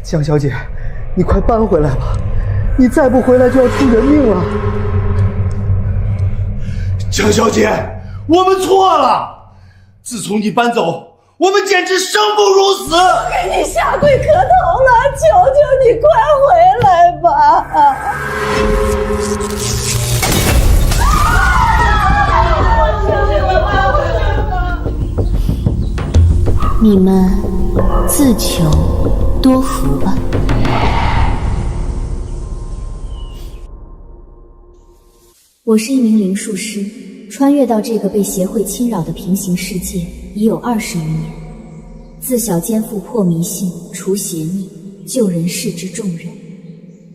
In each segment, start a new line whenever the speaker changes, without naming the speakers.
江小姐，你快搬回来吧，你再不回来就要出人命了。
江小姐，我们错了。自从你搬走，我们简直生不如死。
我给你下跪磕头了，求求你快回来吧！
你们自求多福吧。我是一名灵术师，穿越到这个被邪会侵扰的平行世界已有20余年。自小肩负破迷信、除邪逆、救人世之重任。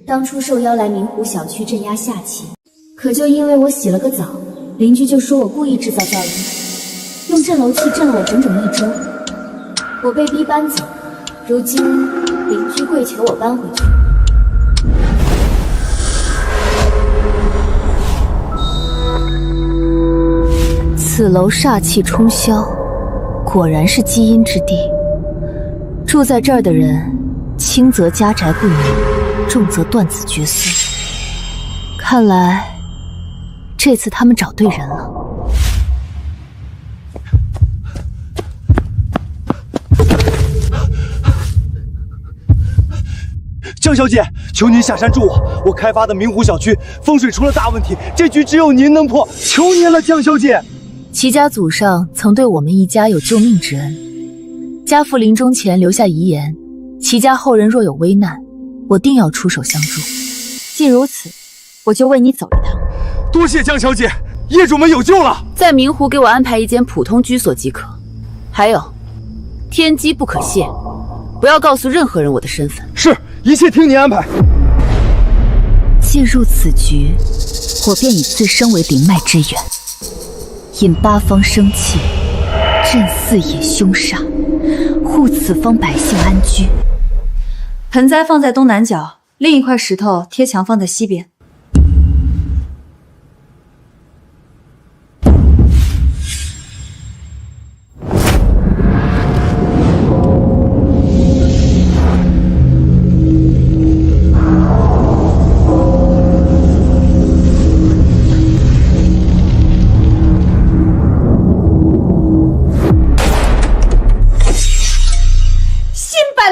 当初受邀来明湖小区镇压下棋，可就因为我洗了个澡，邻居就说我故意制造噪音，用震楼器震了我整整1周。我被逼搬走，如今邻居跪求我搬回去。此楼煞气冲霄，果然是基因之地。住在这儿的人，轻则家宅不宁，重则断子绝孙。看来这次他们找对人了。
江小姐，求您下山助我！我开发的明湖小区风水出了大问题，这局只有您能破，求您了，江小姐！
齐家祖上曾对我们一家有救命之恩，家父临终前留下遗言，齐家后人若有危难，我定要出手相助。既如此，我就为你走一趟。
多谢江小姐，业主们有救了！
在明湖给我安排一间普通居所即可。还有，天机不可泄，不要告诉任何人我的身份。
是，一切听您安排。
进入此局，我便以自身为灵脉之源，引八方生气，镇四野凶煞，护此方百姓安居。
盆栽放在东南角，另一块石头贴墙放在西边。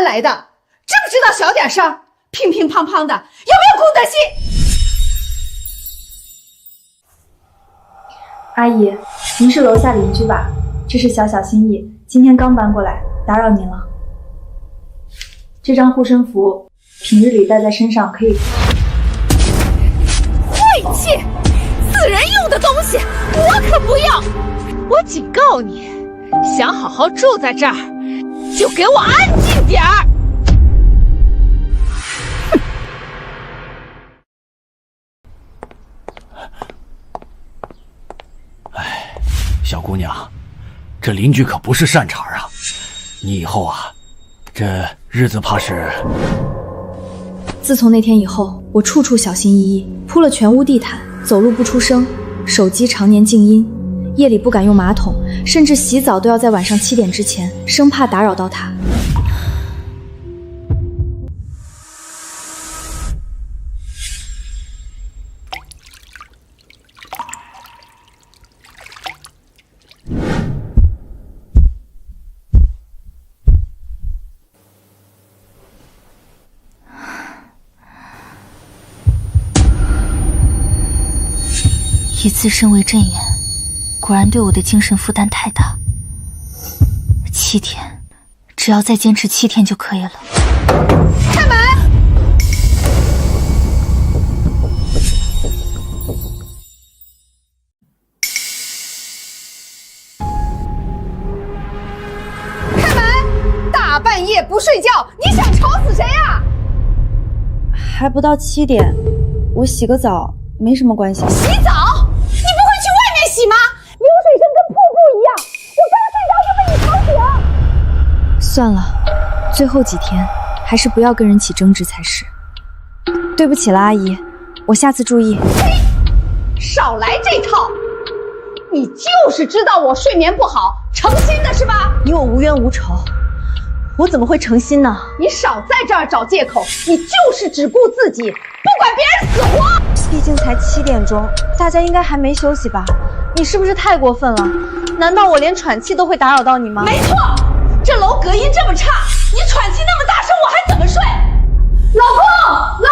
来的，知不知道小点声？乒乒乓乓的，有没有公德心？
阿姨，您是楼下邻居吧？这是小小心意，今天刚搬过来，打扰您了。这张护身符，平日里带在身上可以。
晦气！死人用的东西，我可不要！我警告你，想好好住在这儿，就给我安静点儿！
哎，小姑娘，这邻居可不是善茬啊！你以后啊，这日子怕是……
自从那天以后，我处处小心翼翼，铺了全屋地毯，走路不出声，手机常年静音，夜里不敢用马桶，甚至洗澡都要在晚上7点之前，生怕打扰到他。
以自身为阵眼，果然对我的精神负担太大。7天，只要再坚持7天就可以了。
开门！开门！大半夜不睡觉，你想吵死谁呀？
还不到7点，我洗个澡没什么关系。
洗澡？你不会去外面洗吗？流水声跟瀑布一样，我刚睡着就被你吵醒。
算了，最后几天还是不要跟人起争执才是。对不起了，阿姨，我下次注意。
嘿，少来这套！你就是知道我睡眠不好，诚心的是吧？
你我无冤无仇，我怎么会诚心呢？
你少在这儿找借口，你就是只顾自己，不管别人死活。
毕竟才7点钟，大家应该还没休息吧？你是不是太过分了？难道我连喘气都会打扰到你吗？
没错，这楼隔音这么差，你喘气那么大声，我还怎么睡？老公，老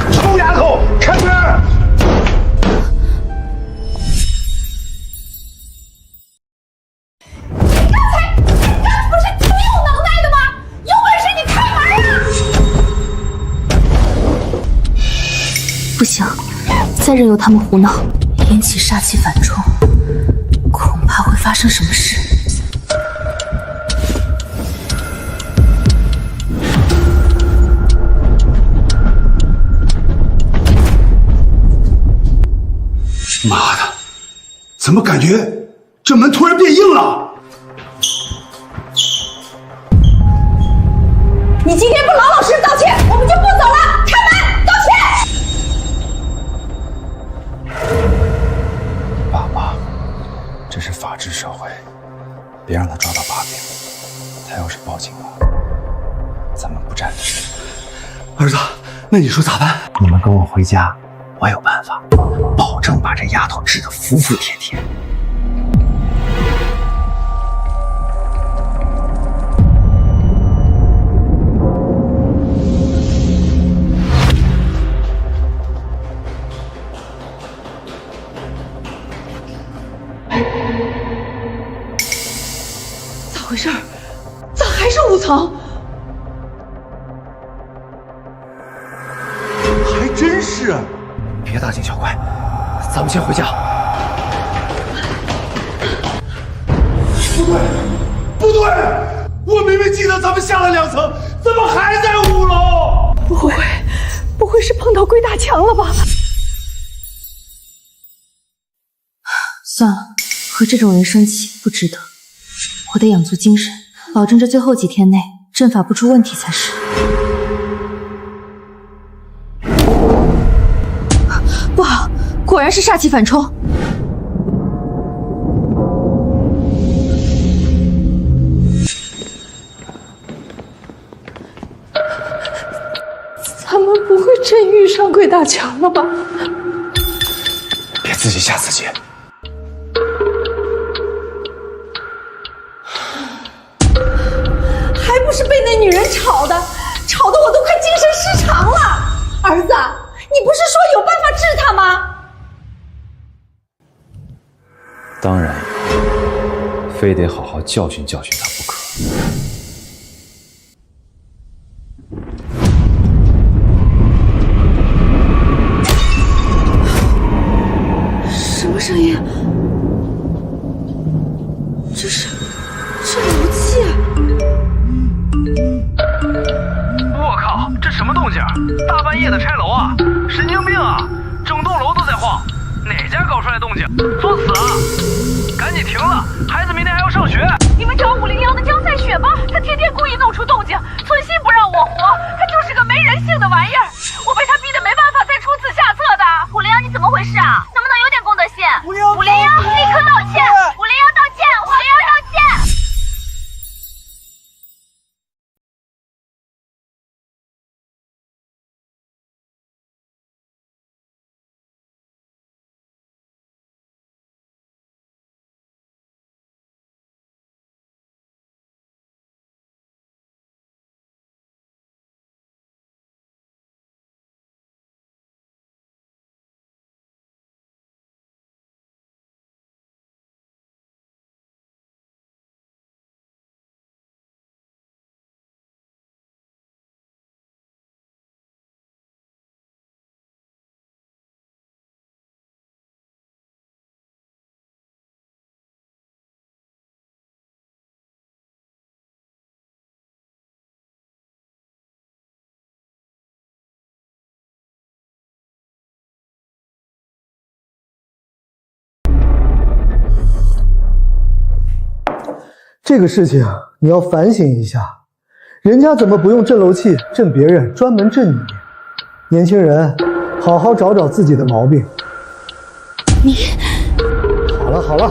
公！
臭丫头，开门！
不行，再任由他们胡闹，引起煞气反冲，恐怕会发生什么事。
妈的，怎么感觉这门突然变硬了？
你今天不老老实实道歉，我们就不走了。开门，道歉。
爸妈，这是法治社会，别让他抓到把柄。他要是报警了，咱们不站着。儿子，那你说咋办？你们跟我回家，我有办法，保证把这丫头治得服服帖帖。
咋回事？咋还是5层？
还真是。别大惊小怪，咱们先回家。不对，我明明记得咱们下了2层，怎么还在5楼？
不会是碰到鬼打墙了吧？
算了，和这种人生气不值得。我得养足精神，保证这最后几天内阵法不出问题才是。不好，果然是煞气反冲。
咱们不会真遇上鬼打墙了吧？
别自己吓自己。
还不是被那女人吵的，吵得我都快精神失常了。儿子，你不是说有办法治她吗？
当然有，非得好好教训教训他不可。
什么声音？这楼气啊！
我靠，这什么动静？大半夜的拆楼啊！神经病啊！整栋楼都在晃，哪家搞出来动静？作死啊！赶紧停了，孩子明天还要上学。
你们找501的江赛雪吧，他天天故意弄出动静，存心不让我活，他就是个没人性的玩意儿。我被他逼得没办法再出此下策的。501，你怎么回事啊？能不能有点公德心？501，立刻道歉！501道歉！501道歉！
这个事情你要反省一下，人家怎么不用镇楼器镇别人，专门镇你？年轻人，好好找找自己的毛病。
你
好了，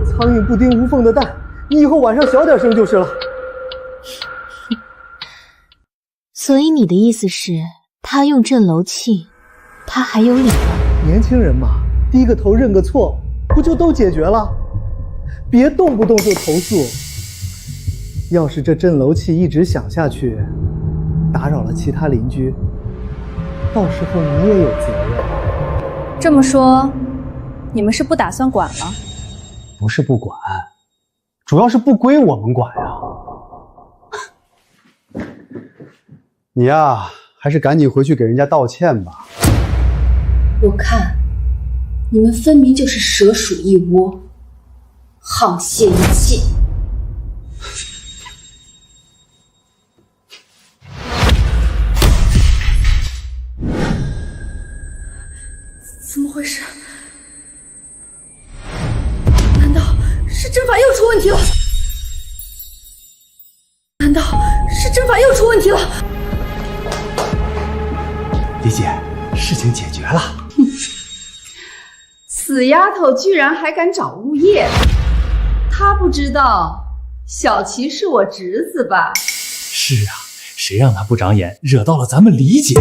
苍蝇不叮无缝的蛋，你以后晚上小点声就是了。
所以你的意思是，他用镇楼器，他还有理了？
年轻人嘛，低个头认个错，不就都解决了？别动不动就投诉。要是这镇楼器一直响下去，打扰了其他邻居，到时候你也有责任。
这么说，你们是不打算管了？
不是不管，主要是不归我们管呀。你呀，还是赶紧回去给人家道歉吧。
我看你们分明就是蛇鼠一窝，沆瀣一气。
怎么回事？难道是阵法又出问题了？难道是阵法又出问题了？
李姐，事情解决了。
死丫头居然还敢找物业，她不知道小琪是我侄子吧？
是啊，谁让他不长眼，惹到了咱们李姐。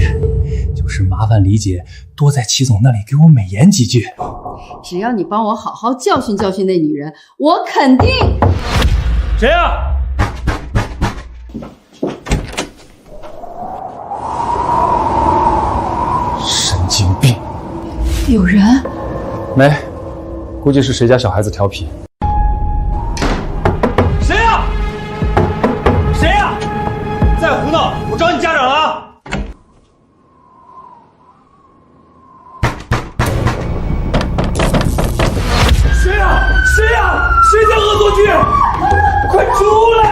就是麻烦李姐多在齐总那里给我美言几句。
只要你帮我好好教训教训那女人，我肯定。
谁呀？神经病！
有人？
没，估计是谁家小孩子调皮。
谁呀？谁呀？再胡闹，我找你家长了啊！谁呀？谁呀？谁在恶作剧？快出来！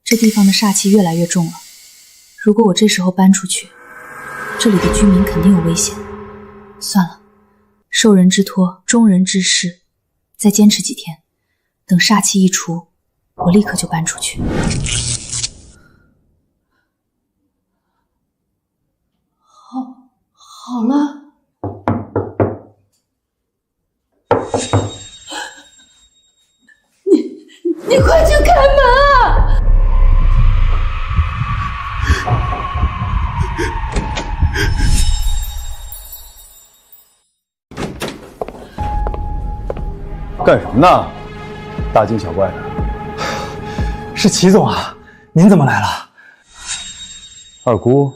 这地方的煞气越来越重了，如果我这时候搬出去，这里的居民肯定有危险。算了，受人之托，忠人之事，再坚持几天，等煞气一除，我立刻就搬出去。
好了。你快去开门啊！
干什么呢？大惊小怪的。
是齐总啊，您怎么来了？
二姑，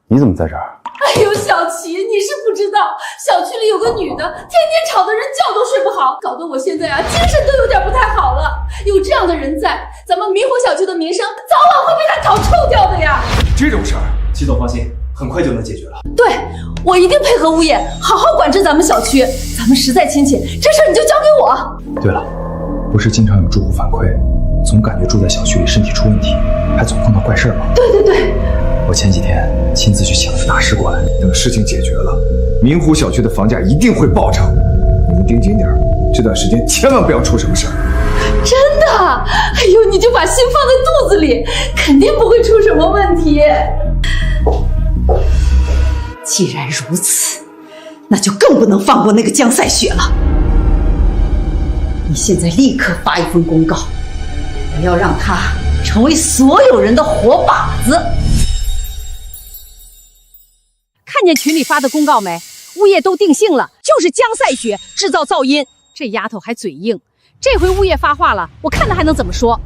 你怎么在这儿？
哎呦，小琪，你是不知道，小区里有个女的，天天吵得人觉都睡不好，搞得我现在精神都有点不太好了。有这样的人在，咱们明湖小区的名声早晚会被他搞臭掉的呀。
这种事儿，齐总放心，很快就能解决了。
对，我一定配合物业，好好管制咱们小区。咱们实在亲戚，这事儿你就交给我。
对了，不是经常有住户反馈，总感觉住在小区里身体出问题，还总碰到怪事儿吗？
对。
我前几天亲自去请了大使馆，
等事情解决了，明湖小区的房价一定会暴涨。你们盯紧点，这段时间千万不要出什么事儿。
真的？哎呦，你就把心放在肚子里，肯定不会出什么问题。既然如此，那就更不能放过那个江赛雪了。你现在立刻发一份公告，我要让他成为所有人的活靶子。
看见群里发的公告没？物业都定性了，就是江赛雪制造噪音。这丫头还嘴硬，这回物业发话了，我看她还能怎么说？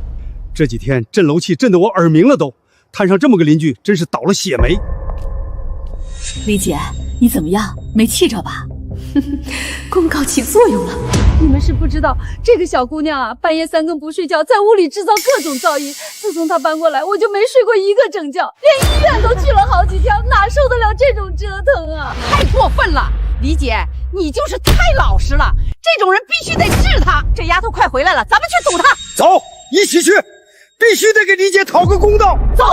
这几天震楼器震得我耳鸣了都，摊上这么个邻居，真是倒了血霉。
李姐，你怎么样？没气着吧？公告起作用了。你们是不知道，这个小姑娘啊，半夜3更不睡觉，在屋里制造各种噪音。自从她搬过来，我就没睡过一个整觉，连医院都去了好几趟，哪受得了这种折腾啊！
太过分了，李姐，你就是太老实了，这种人必须得治她。这丫头快回来了，咱们去堵她。
走，一起去，必须得给李姐讨个公道。
走。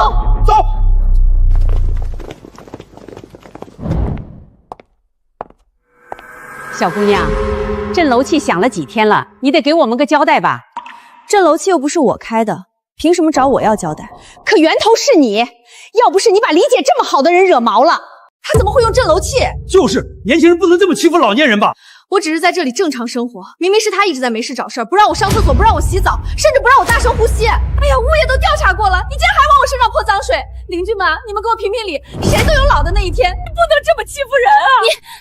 小姑娘，震楼器响了几天了，你得给我们个交代吧。
这楼气又不是我开的，凭什么找我要交代？
可源头是你，要不是你把李姐这么好的人惹毛了，她怎么会用镇楼器？
就是年轻人不能这么欺负老年人吧？
我只是在这里正常生活，明明是他一直在没事找事儿，不让我上厕所，不让我洗澡，甚至不让我大声呼吸。哎呀，物业都调查过了，你竟然还往我身上泼脏水！邻居们，你们给我评评理，谁都有老的那一天，你不能这么欺负人啊！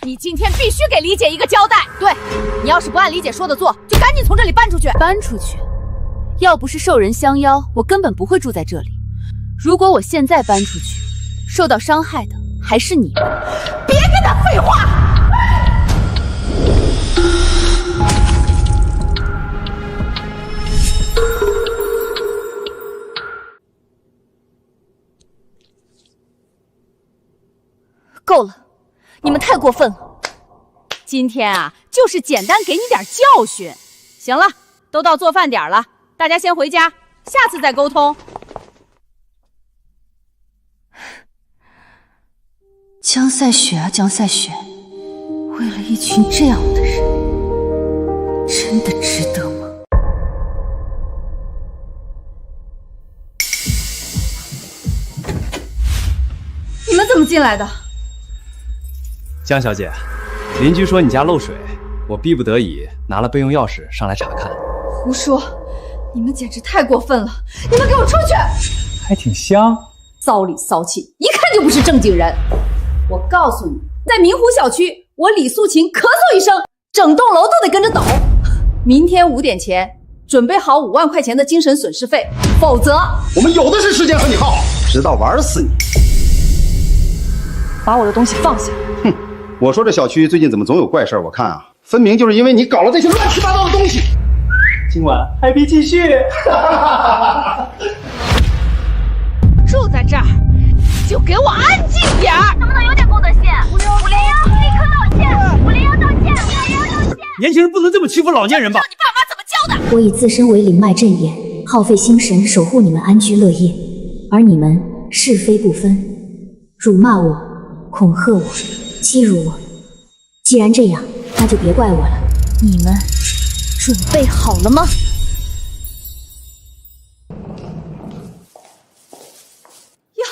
你今天必须给李姐一个交代。对，你要是不按李姐说的做，就赶紧从这里搬出去。
搬出去？要不是受人相邀，我根本不会住在这里。如果我现在搬出去，受到伤害的还是你。
别跟他废话！
够了，你们太过分了。
今天啊，就是简单给你点教训。行了，都到做饭点了，大家先回家，下次再沟通。
江赛雪啊，江赛雪，为了一群这样的人，真的值得吗？
你们怎么进来的？
江小姐，邻居说你家漏水，我逼不得已拿了备用钥匙上来查看。
胡说！你们简直太过分了！你们给我出去！
还挺香，
骚里骚气，一看就不是正经人。我告诉你，在明湖小区，我李素琴咳嗽一声，整栋楼都得跟着抖。明天5点前准备好5万块钱的精神损失费，否则
我们有的是时间和你耗，直到玩死你。
把我的东西放下！
哼，我说这小区最近怎么总有怪事儿？我看啊，分明就是因为你搞了这些乱七八糟的东西。
今晚 happy 继续。
住在这儿就给我安静点儿，
能不能有点公德心？501，立刻道歉！501道歉！501道歉！
年轻人不能这么欺负老年人吧？
你爸妈怎么教的？
我以自身为灵脉镇眼，耗费心神守护你们安居乐业，而你们是非不分，辱骂我，恐吓我，欺辱我。既然这样，那就别怪我了。
你们准备好了吗？
呀，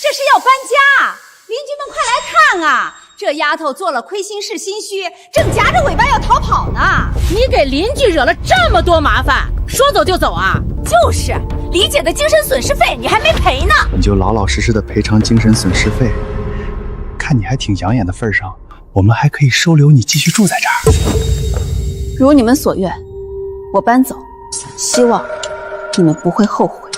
这是要搬家！邻居们快来看啊！这丫头做了亏心事心虚，正夹着尾巴要逃跑呢。你给邻居惹了这么多麻烦，说走就走啊？就是，李姐的精神损失费你还没赔呢。
你就老老实实的赔偿精神损失费。看你还挺养眼的份上，我们还可以收留你继续住在这儿。
如你们所愿，我搬走，希望你们不会后悔。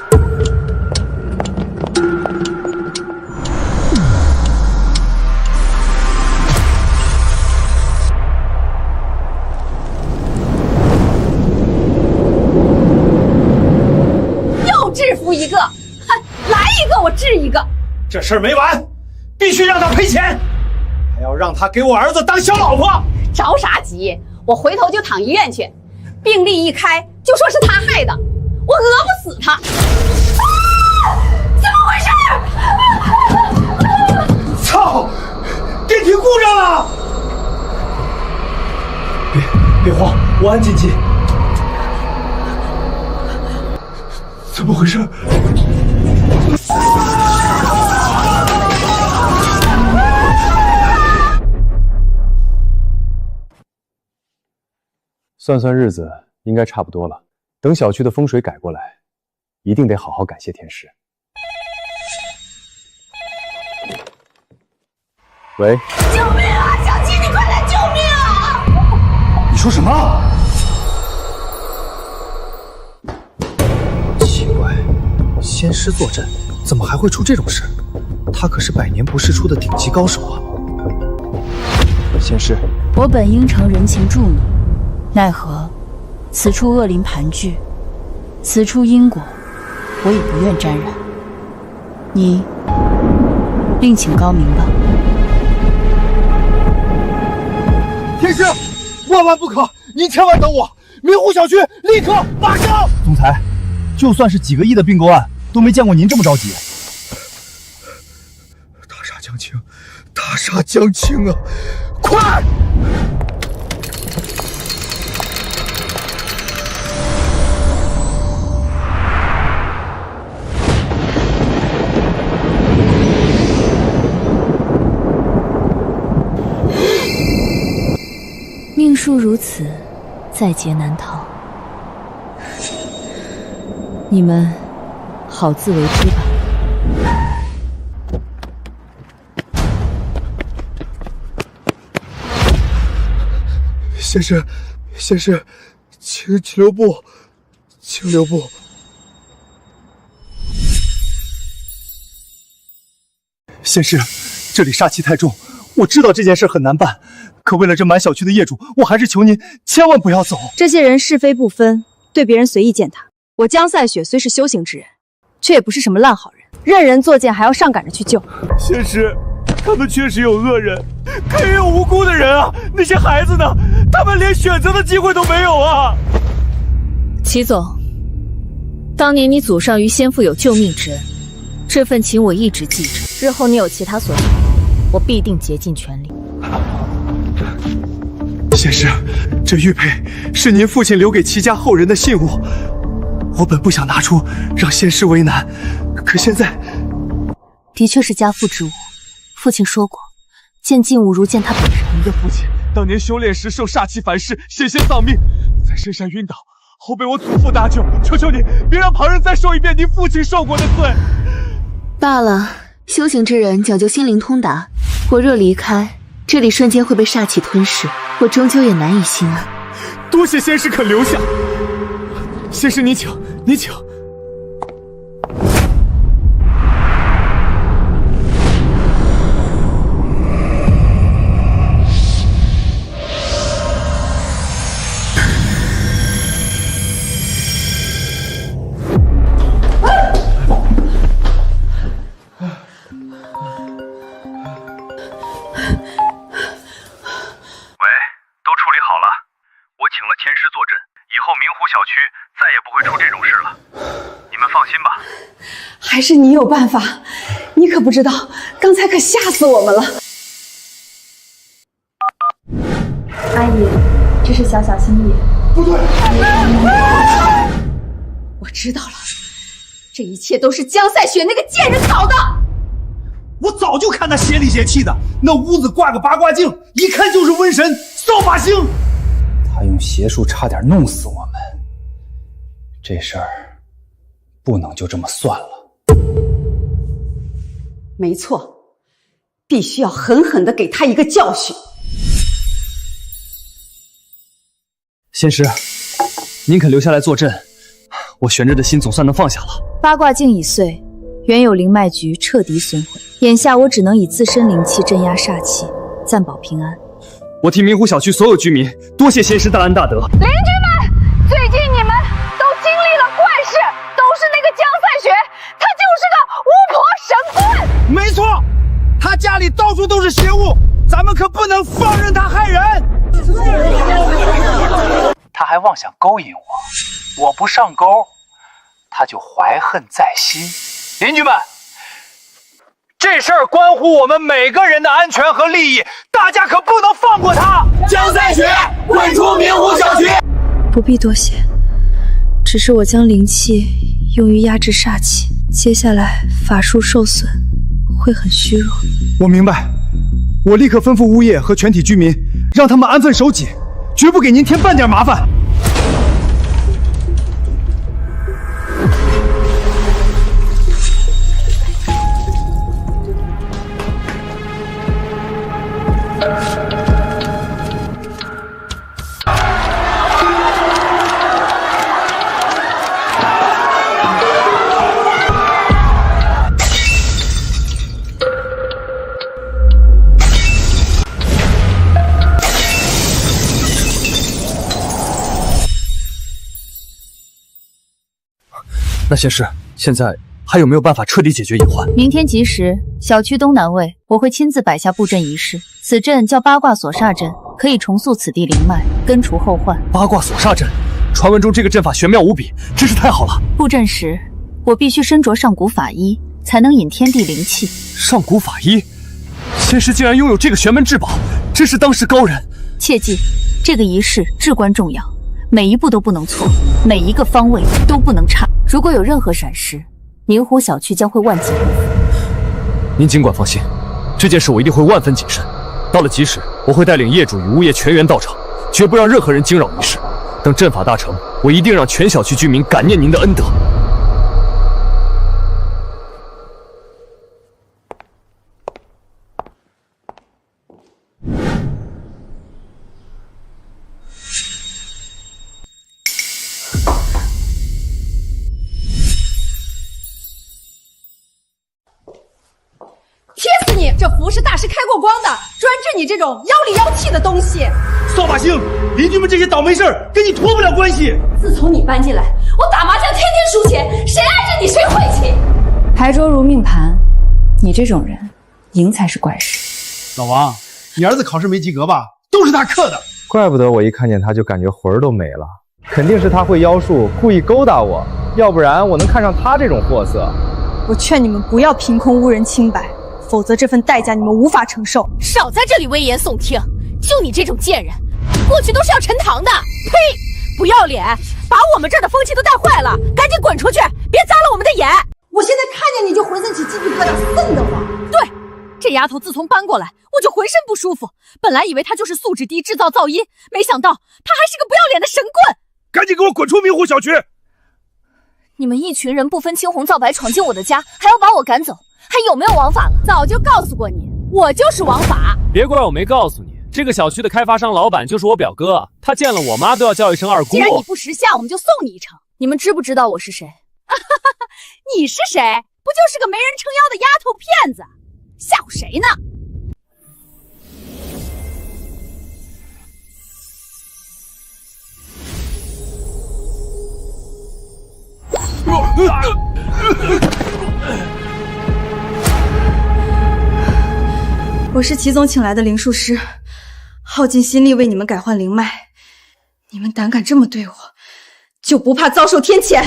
又制服一个，哼，来一个我治一个。
这事儿没完，必须让他赔钱，还要让他给我儿子当小老婆。
着啥急？我回头就躺医院去，病历一开就说是他害的，我讹不死他。怎么回事？
操！电梯故障了！
别慌，我按紧急。
怎么回事？
算算日子，应该差不多了。等小区的风水改过来，一定得好好感谢天师。喂，
救命啊！小七，你快来救命啊！
你说什么？奇怪，仙师坐镇，怎么还会出这种事？他可是百年不世出的顶级高手啊！仙师，
我本应承人情助你，奈何此处恶灵盘踞，此处因果，我也不愿沾染。你另请高明吧。
天师，万万不可！您千万等我！明湖小区立刻马上！
总裁，就算是几个亿的并购案，都没见过您这么着急。
大厦将倾，大厦将倾啊！快！
书如此，在劫难逃。你们好自为之吧。
先生，请留步，请留步。
先师，这里煞气太重，我知道这件事很难办，可为了这满小区的业主，我还是求您千万不要走。
这些人是非不分，对别人随意践踏。我江赛雪虽是修行之人，却也不是什么烂好人，任人作践还要上赶着去救。
先师，他们确实有恶人，可也有无辜的人啊！那些孩子呢？他们连选择的机会都没有啊！
齐总，当年你祖上于先父有救命之恩，这份情我一直记着。
日后你有其他所求，我必定竭尽全力。
先师，这玉佩是您父亲留给齐家后人的信物，我本不想拿出，让先师为难，可现在
的确是家父之物。父亲说过，见近物如见他本人。
您的父亲当年修炼时受煞气反噬，险些丧命，在深山晕倒，后被我祖父搭救。求求您，别让旁人再受一遍您父亲受过的罪。
罢了，修行之人讲究心灵通达，我若离开，这里瞬间会被煞气吞噬，我终究也难以心安。
多谢先师肯留下，先师您请，您请。
天师坐镇，以后明湖小区再也不会出这种事了，你们放心吧。
还是你有办法，你可不知道，刚才可吓死我们了。
阿姨，这是小小心意。
不对，
我知道了，这一切都是江赛雪那个贱人搞的。
我早就看他邪里邪气的，那屋子挂个八卦镜，一看就是瘟神扫把星。
他用邪术差点弄死我们，这事儿不能就这么算了。
没错，必须要狠狠地给他一个教训。
仙师，您肯留下来坐镇，我悬着的心总算能放下了。
八卦镜已碎，原有灵脉局彻底损毁，眼下我只能以自身灵气镇压煞气，暂保平安。
我替明湖小区所有居民多谢仙师大恩大德。
邻居们，最近你们都经历了怪事，都是那个江赛雪，她就是个巫婆神棍。
没错，他家里到处都是邪物，咱们可不能放任他害人。
他还妄想勾引我，我不上钩，他就怀恨在心。邻居们，这事儿关乎我们每个人的安全和利益，大家可不能放过他。
江赛雪滚出明湖小区！
不必多谢，只是我将灵气用于压制煞气，接下来法术受损会很虚弱。
我明白，我立刻吩咐物业和全体居民，让他们安分守己，绝不给您添半点麻烦。那仙师，现在还有没有办法彻底解决隐患？
明天吉时，小区东南卫我会亲自摆下布阵仪式，此阵叫八卦锁煞阵，可以重塑此地灵脉，根除后患。
八卦锁煞阵，传闻中这个阵法玄妙无比，真是太好了。
布阵时，我必须身着上古法衣，才能引天地灵气。
上古法衣，仙师竟然拥有这个玄门至宝，真是当世高人。
切记，这个仪式至关重要，每一步都不能错，每一个方位都不能差。如果有任何闪失，明湖小区将会万劫不复。
您尽管放心，这件事我一定会万分谨慎。到了吉时，我会带领业主与物业全员到场，绝不让任何人惊扰一事。等阵法大成，我一定让全小区居民感念您的恩德。
贴死你！这符是大师开过光的，专治你这种妖里妖气的东西。
扫把星，邻居们这些倒霉事儿跟你脱不了关系。
自从你搬进来，我打麻将天天输钱，谁爱着你谁晦气。牌桌如命盘，你这种人赢才是怪事。
老王，你儿子考试没及格吧？都是他克的。
怪不得我一看见他就感觉魂儿都没了，肯定是他会妖术，故意勾搭我，要不然我能看上他这种货色？
我劝你们不要凭空污人清白，否则这份代价你们无法承受。
少在这里危言耸听！就你这种贱人，过去都是要沉塘的。呸！不要脸，把我们这儿的风气都带坏了，赶紧滚出去，别砸了我们的眼！
我现在看见你就浑身起鸡皮疙瘩，瘆得慌。
对，这丫头自从搬过来，我就浑身不舒服。本来以为她就是素质低，制造噪音，没想到她还是个不要脸的神棍。
赶紧给我滚出明湖小区！
你们一群人不分青红皂白闯进我的家，还要把我赶走，还有没有王法了？早就告诉过你，我就是王法。
别怪我没告诉你，这个小区的开发商老板就是我表哥，他见了我妈都要叫一声二姑。
既然你不识相，我们就送你一程。你们知不知道我是谁？你是谁？不就是个没人撑腰的丫头骗子？吓唬谁呢？
我是齐总请来的灵术师，耗尽心力为你们改换灵脉，你们胆敢这么对我，就不怕遭受天谴？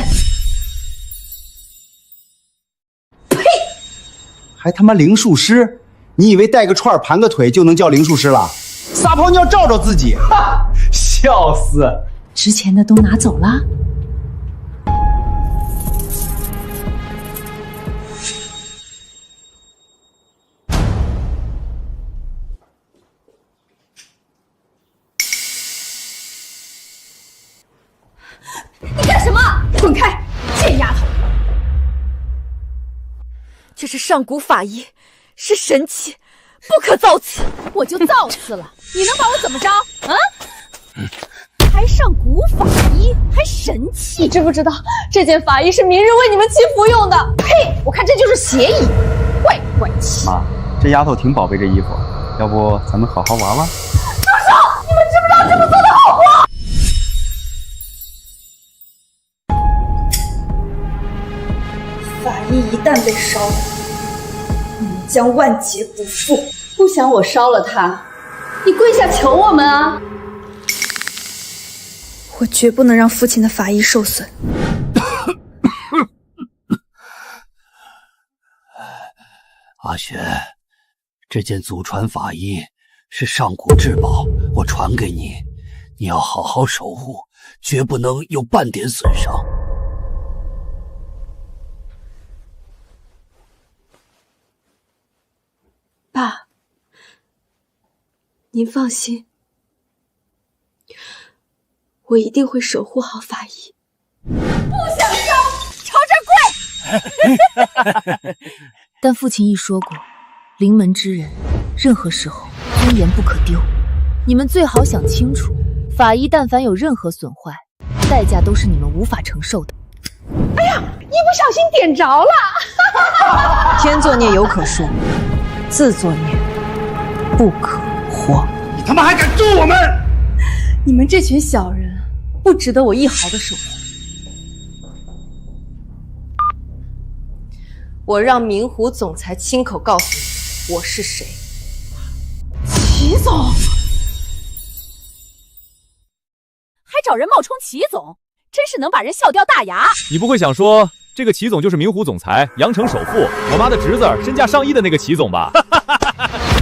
呸！还他妈灵术师？你以为带个串盘个腿就能叫灵术师了？撒泡尿照照自己，哈！笑死！
值钱的都拿走了。
你干什么？滚开！贱丫头！这是上古法医，是神器，不可造次。我就造次了，你能把我怎么着？啊？还上古法医，还神器？
你知不知道这件法衣是明日为你们祈福用的？
呸！我看这就是邪衣，怪怪气。
妈，这丫头挺宝贝这衣服，要不咱们好好玩玩？
住手！你们知不知道这么做的后果？
法衣一旦被烧了，你们将万劫不复。
不想我烧了它，你跪下求我们啊！
我绝不能让父亲的法衣受损。
阿雪，这件祖传法衣是上古至宝，我传给你，你要好好守护，绝不能有半点损伤。
爸，您放心，我一定会守护好法医。
不想烧，朝这儿跪！
但父亲亦说过，临门之人，任何时候尊严不可丢。你们最好想清楚，法医但凡有任何损坏，代价都是你们无法承受的。
哎呀，一不小心点着了！
天作孽犹可恕，自作孽不可活。
你他妈还敢咒我们！
你们这群小人，不值得我一毫的守护。
我让明湖总裁亲口告诉你我是谁。
齐总，
还找人冒充齐总，真是能把人笑掉大牙。
你不会想说这个齐总就是明湖总裁、阳城首富、我妈的侄子、身价上亿的那个齐总吧？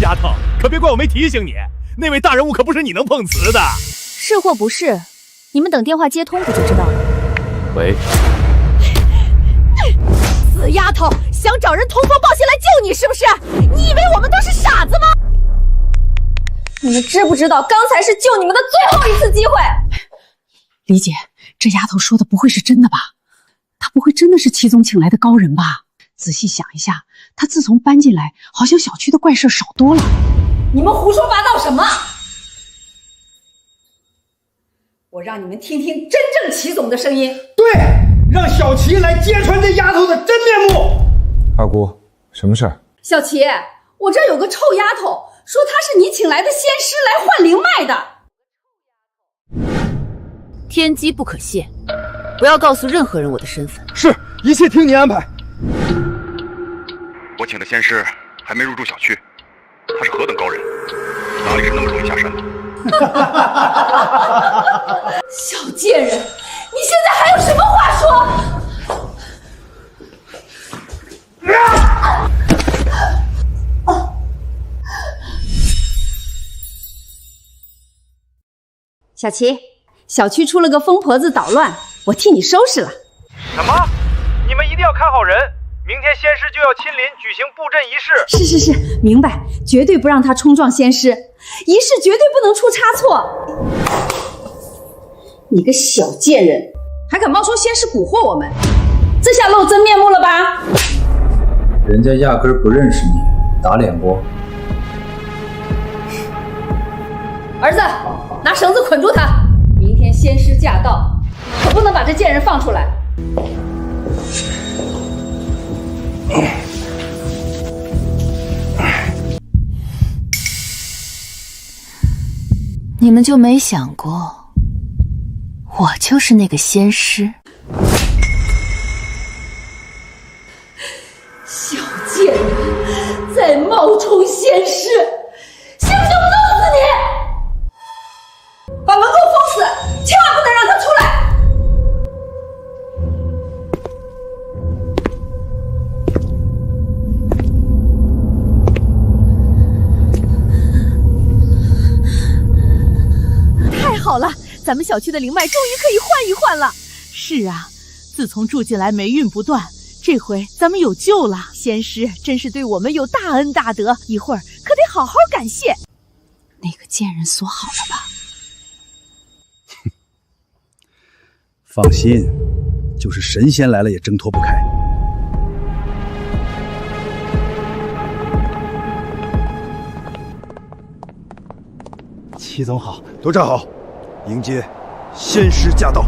丫头，可别怪我没提醒你，那位大人物可不是你能碰瓷的。
是或不是，你们等电话接通不就知道了？
喂。
死丫头，想找人通风报信来救你是不是？你以为我们都是傻子吗？
你们知不知道，刚才是救你们的最后一次机会？
李姐，这丫头说的不会是真的吧？她不会真的是齐总请来的高人吧？仔细想一下，她自从搬进来，好像小区的怪事少多了。
你们胡说八道什么？我让你们听听真正齐总的声音。
对，让小齐来揭穿这丫头的真面目。
二姑，什么事儿？
小齐，我这有个臭丫头，说她是你请来的仙师来换灵脉的。
天机不可泄，不要告诉任何人我的身份。
是，一切听你安排。
我请的仙师还没入住小区，他是何等高人，哪里是那么容易下山的？
小贱人，你现在还有什么话说？小齐，小区出了个疯婆子捣乱，我替你收拾了。
什么？你们一定要看好人，明天仙师就要亲临举行布阵仪式。
是，明白，绝对不让他冲撞仙师，仪式绝对不能出差错。你个小贱人，还敢冒充仙师蛊惑我们，这下露真面目了吧？
人家压根儿不认识你，打脸不？
儿子，拿绳子捆住他，明天仙师驾到，可不能把这贱人放出来。
你们就没想过，我就是那个仙师？
小贱人，再冒充仙师，信不信我弄死你！把门给我封死，千万不能让他出来！
太好了，咱们小区的灵脉终于可以换一换了。是啊，自从住进来霉运不断，这回咱们有救了。仙师真是对我们有大恩大德，一会儿可得好好感谢。那个贱人锁好了吧？
放心，就是神仙来了也挣脱不开。齐总好，
都站好，迎接仙师驾到。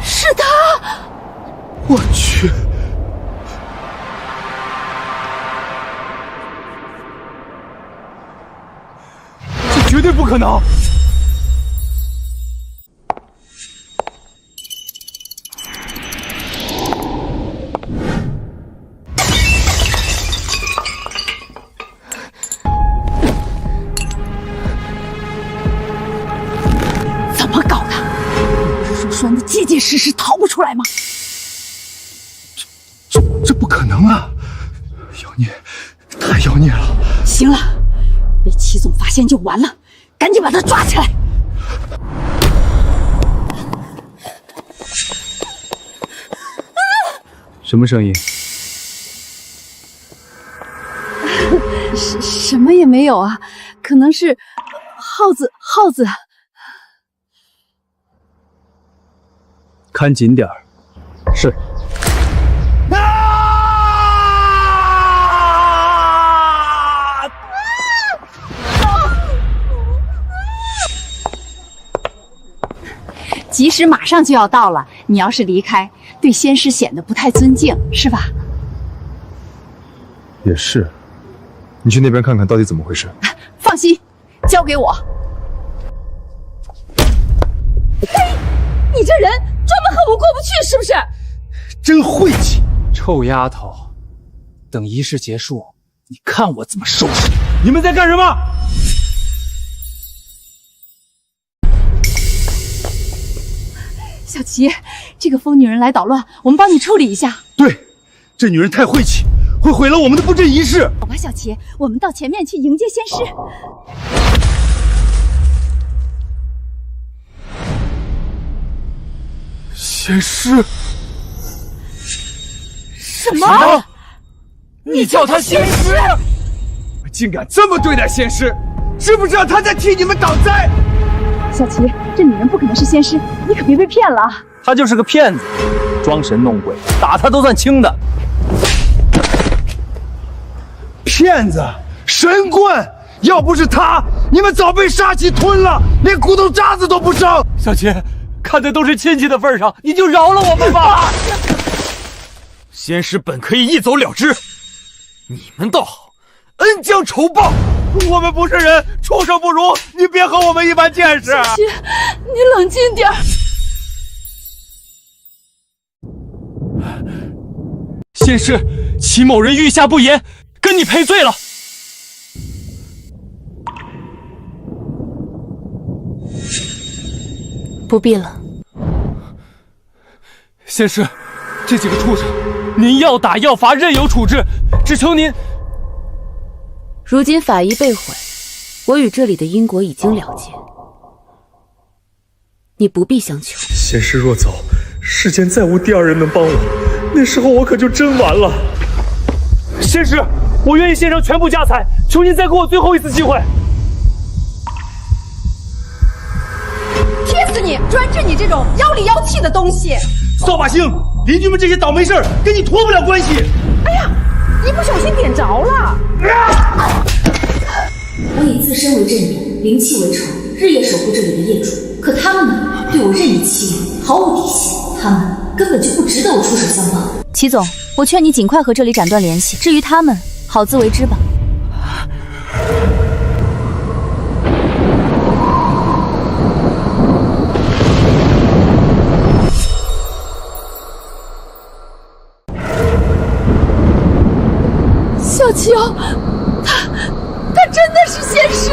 是他！
我去！这绝对不可能！
怎么搞的？不是说拴得结结实实，逃不出来吗？
这不可能啊！妖孽，太妖孽了！
行了，被齐总发现就完了，赶紧把他抓起来！
什么声音？
什么也没有啊，可能是耗子。
看紧点儿。
是。
吉时马上就要到了，你要是离开，对仙师显得不太尊敬，是吧？
也是，你去那边看看到底怎么回事。
放心，交给我。嘿，你这人专门和我过不去是不是？
真晦气！
臭丫头，等仪式结束，你看我怎么收拾你！
你们在干什么？
小齐，这个疯女人来捣乱，我们帮你处理一下。
对，这女人太晦气，会毁了我们的布阵仪式。
好吧，小齐，我们到前面去迎接仙师。
仙师，
什么？
你叫他仙师？竟敢这么对待仙师，知不知道他在替你们挡灾？
小琪，这女人不可能是仙师，你可别被骗了。
他就是个骗子，装神弄鬼，打他都算轻的。
骗子，神棍！要不是他，你们早被杀气吞了，连骨头渣子都不剩。
小琪，看在都是亲戚的份上，你就饶了我们吧。仙师本可以一走了之，你们倒好，恩将仇报。我们不是人，畜生不如，你别和我们一般见识。
小琪，你冷静点。
仙师，齐某人御下不严，跟你赔罪了。
不必了。
仙师，这几个畜生，您要打要罚，任由处置，只求您。
如今法医被毁，我与这里的因果已经了结，你不必相求。
仙师若走，世间再无第二人能帮我，那时候我可就真完了。仙师，我愿意献上全部家财，求您再给我最后一次机会。
贴死你！专治你这种妖里妖气的东西！
扫把星，邻居们这些倒霉事儿跟你脱不了关系。
哎呀，一不小心点着了。
我以自身为阵眼，灵气为仇，日夜守护这里的业主。可他们呢，对我任意欺凌，毫无底线。他们根本就不值得我出手相帮。
齐总，我劝你尽快和这里斩断联系。至于他们，好自为之吧。
小琪哦，他真的是仙师？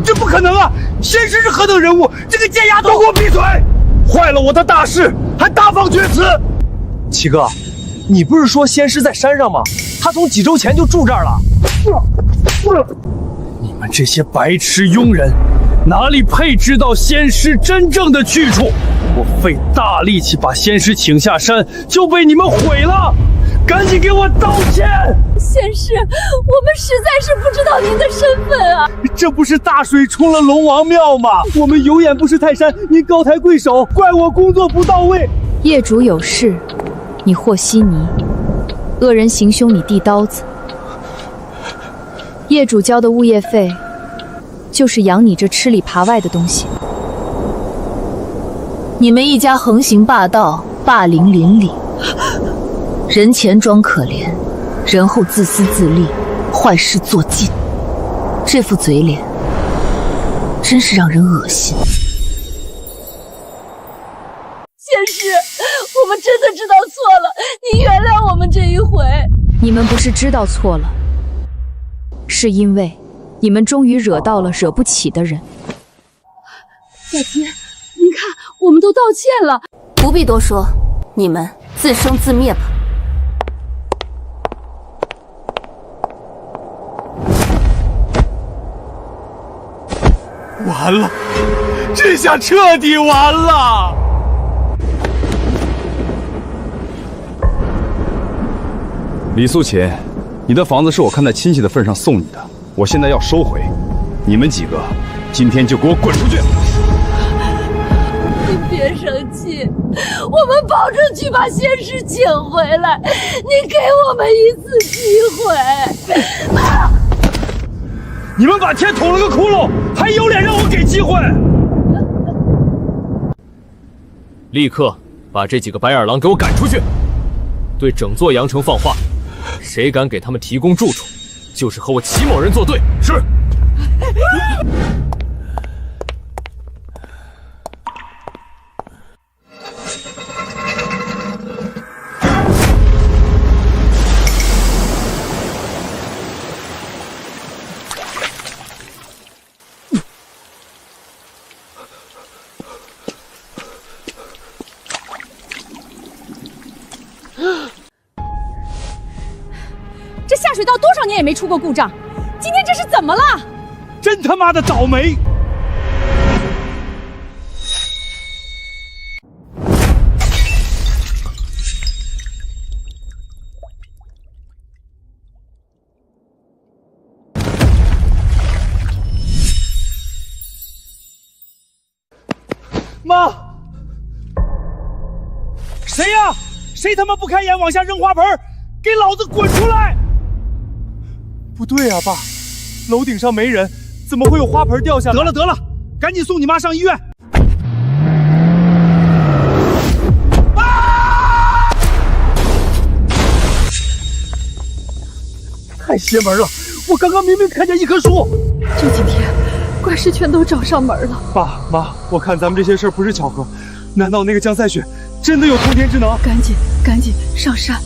这不可能啊！仙师是何等人物？这个贱丫头，都给我闭嘴！坏了我的大事，还大放厥词！
齐哥，你不是说仙师在山上吗？他从几周前就住这儿了。你们这些白痴庸人，哪里配知道仙师真正的去处？我费大力气把仙师请下山，就被你们毁了！赶紧给我道歉！
仙师，我们实在是不知道您的身份啊！
这不是大水冲了龙王庙吗？我们有眼不识泰山，您高抬贵手，怪我工作不到位。
业主有事，你和稀泥；恶人行凶，你递刀子。业主交的物业费，就是养你这吃里扒外的东西。你们一家横行霸道，霸凌邻里。人前装可怜，人后自私自利，坏事做尽，这副嘴脸真是让人恶心。
仙师，我们真的知道错了，您原谅我们这一回。
你们不是知道错了，是因为你们终于惹到了惹不起的人。
小琪，您看，我们都道歉了。
不必多说，你们自生自灭吧。
完了，这下彻底完了！
李素琴，你的房子是我看在亲戚的份上送你的，我现在要收回。你们几个今天就给我滚出去！
您别生气，我们保证去把仙师请回来。您给我们一次机会。
你们把天捅了个窟窿，还有脸让我给机会？立刻把这几个白眼狼给我赶出去！对整座阳城放话，谁敢给他们提供住处，就是和我齐某人作对。是。
这下水道多少年也没出过故障，今天这是怎么了？
真他妈的倒霉！
妈，谁呀？谁他妈不开眼往下扔花盆？给老子滚出来！不对啊，爸，楼顶上没人，怎么会有花盆掉下来？得了得了，赶紧送你妈上医院！太邪门了！我刚刚明明看见一棵树。
这几天怪事全都找上门了。
爸妈，我看咱们这些事儿不是巧合，难道那个江赛雪真的有通天之能？
赶紧上山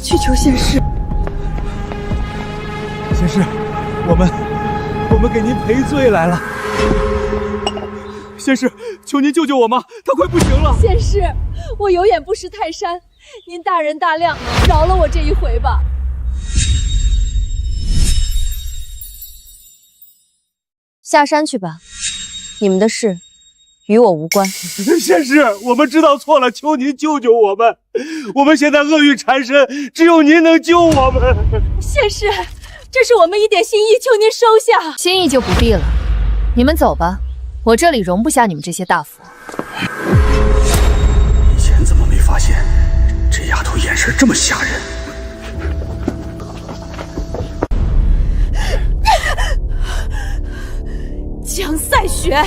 去求仙师。
仙师，我们给您赔罪来了。仙师，求您救救我妈，她快不行了。
仙师，我有眼不识泰山，您大人大量，饶了我这一回吧。
下山去吧，你们的事与我无关。
仙师，我们知道错了，求您救救我们。我们现在厄运缠身，只有您能救我们。
仙师，这是我们一点心意，求您收下。
心意就不必了，你们走吧，我这里容不下你们这些大佛。
以前怎么没发现这丫头眼神这么吓人？
江赛雪，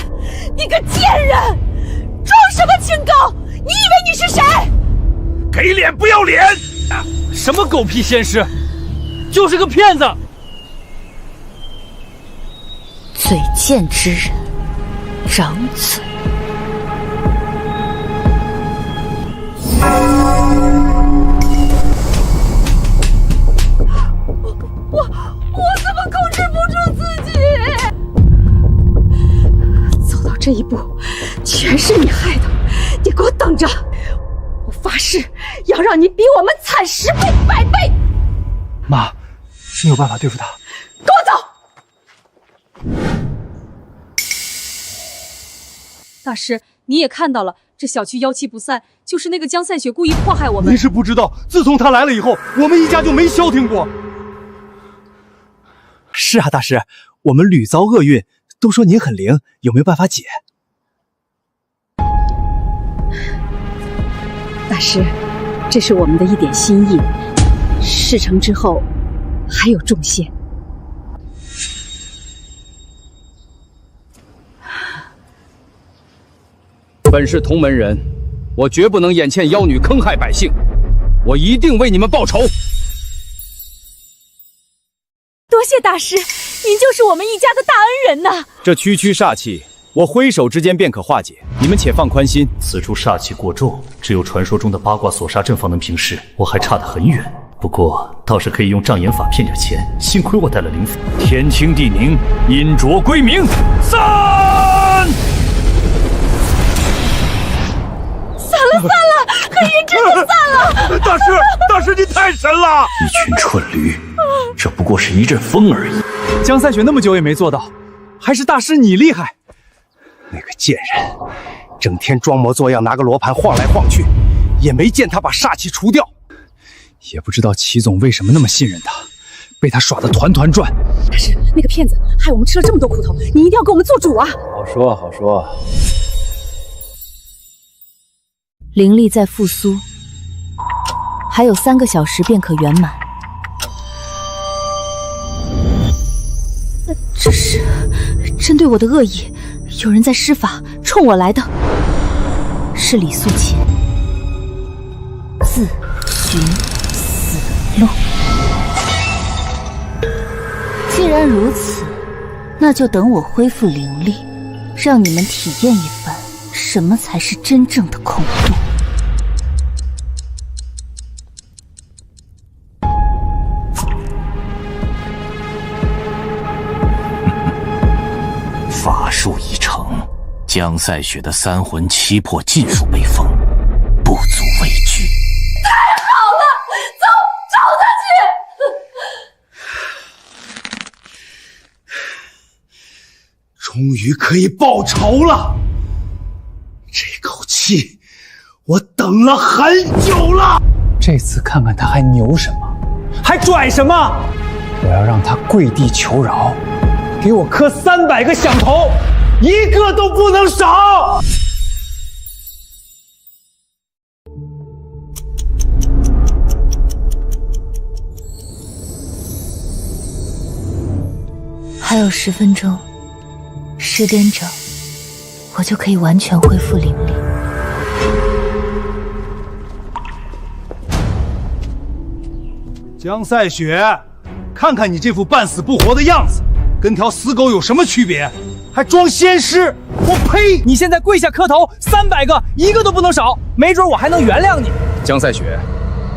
你个贱人，装什么清高？你以为你是谁？
给脸不要脸！
什么狗屁仙师，就是个骗子！
嘴贱之人，长嘴。
我怎么控制不住自己？
走到这一步，全是你害的！你给我等着！我发誓要让你比我们惨10倍、100倍！
妈，你有办法对付他？
给我走！大师，你也看到了，这小区妖气不散，就是那个江赛雪故意祸害我们。
您是不知道，自从他来了以后，我们一家就没消停过。
是啊，大师，我们屡遭厄运，都说您很灵，有没有办法解？
大师，这是我们的一点心意，事成之后还有重谢。
本是同门人，我绝不能眼欠妖女坑害百姓，我一定为你们报仇。
多谢大师，您就是我们一家的大恩人呐！
这区区煞气，我挥手之间便可化解，你们且放宽心。
此处煞气过重，只有传说中的八卦锁煞阵方能平释，我还差得很远。不过倒是可以用障眼法骗点钱，幸亏我带了灵符。天清地宁，阴浊归明。散！
散了，黑云真的散了！
大师，你太神了！
一群蠢驴，这不过是一阵风而已。
江赛雪那么久也没做到，还是大师你厉害。
那个贱人，整天装模作样，拿个罗盘晃来晃去，也没见他把煞气除掉。
也不知道齐总为什么那么信任他，被他耍得团团转。
大师，那个骗子害我们吃了这么多苦头，你一定要给我们做主啊！
好说好说。
灵力在复苏，还有3个小时便可圆满。这是针对我的恶意，有人在施法，冲我来的。是李素琴，自寻死路。既然如此，那就等我恢复灵力，让你们体验一番什么才是真正的恐怖。
法术已成，江赛雪的3魂7魄尽数被封，不足畏惧。
太好了，走，找他去！
终于可以报仇了！这口气我等了很久了。
这次看看他还牛什么，还拽什么！我要让他跪地求饶，给我磕300个响头，一个都不能少！
还有10分钟，10点整，我就可以完全恢复灵力。
江赛雪，看看你这副半死不活的样子，跟条死狗有什么区别？还装仙师！我呸！
你现在跪下磕头300个，一个都不能少，没准我还能原谅你。
江赛雪，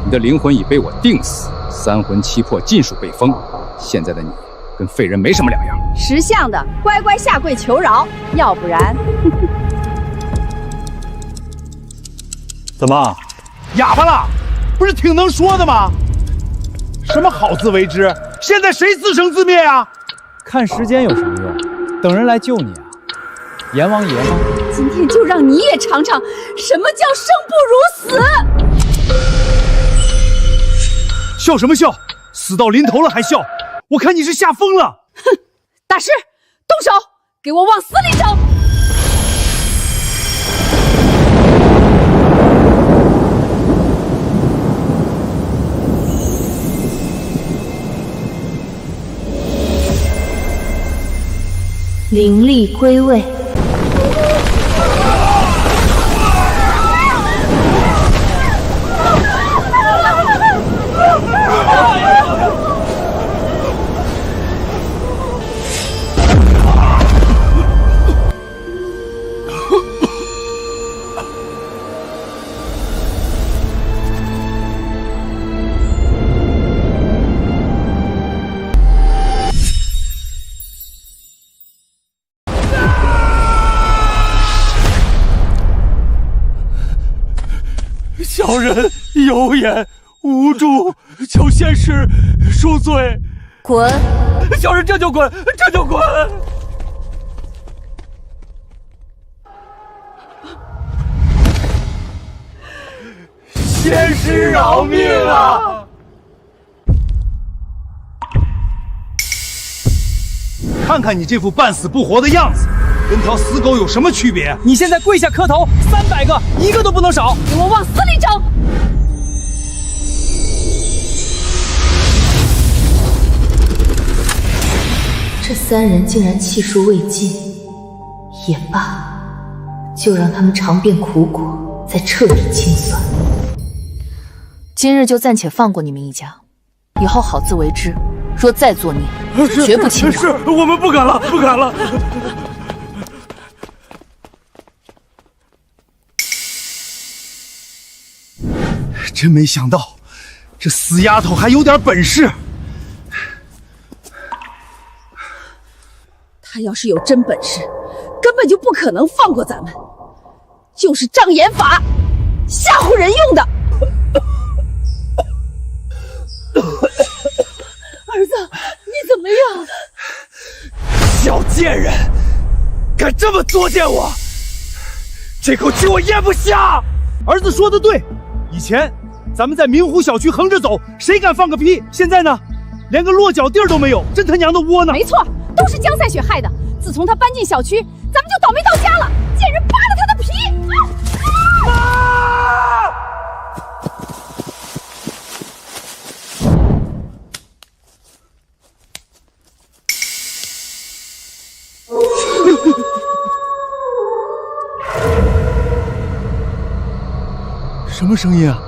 你的灵魂已被我定死，3魂7魄尽数被封，现在的你跟废人没什么两样。
识相的，乖乖下跪求饶，要不然，
怎么，哑巴了？不是挺能说的吗？什么好自为之？现在谁自生自灭啊？
看时间有什么用？等人来救你啊！阎王爷吗？
今天就让你也尝尝什么叫生不如死！
笑什么笑？死到临头了还笑？我看你是吓疯了！
哼，大师，动手，给我往死里整！
灵力归位。
小人有眼无珠，求仙师恕罪。
滚！
小人这就滚，这就滚！仙师饶命啊！
看看你这副半死不活的样子，跟条死狗有什么区别？
你现在跪下磕头300个，一个都不能少，
给我往死里整！
这3人竟然气数未尽，也罢，就让他们尝遍苦果，再彻底清算。
今日就暂且放过你们一家，以后好自为之。若再作孽，绝不轻饶。
是，我们不敢了，不敢了。真没想到，这死丫头还有点本事。
她要是有真本事，根本就不可能放过咱们，就是障眼法，吓唬人用的。儿子，你怎么样？
小贱人，敢这么作践我，这口气我咽不下。
儿子说的对，以前咱们在明湖小区横着走，谁敢放个屁？现在呢，连个落脚地儿都没有，真他娘的窝囊！
没错，都是江赛雪害的。自从他搬进小区，咱们就倒霉到家了。贱人扒了他的皮！
什么声音啊？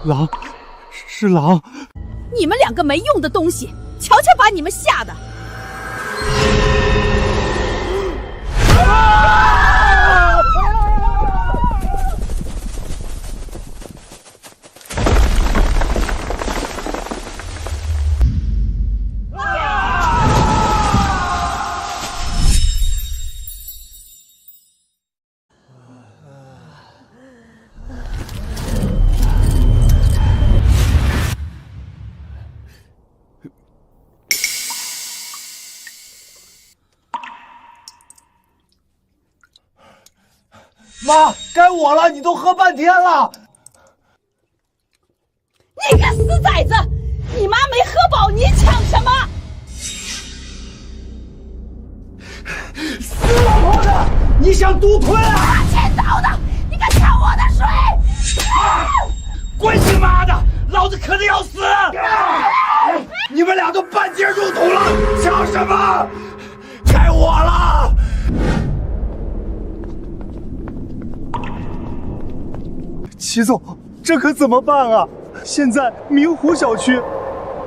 狼，是狼！
你们2个没用的东西，瞧瞧把你们吓的！
妈，该我了！你都喝半天了。
你个死崽子！你妈没喝饱，你抢什么？
死老婆的！你想独吞啊？
大欠刀的！你敢抢我的水！
滚你妈的！老子渴得要死！你们俩都半截入土了，抢什么？该我了。齐总，这可怎么办啊？现在明湖小区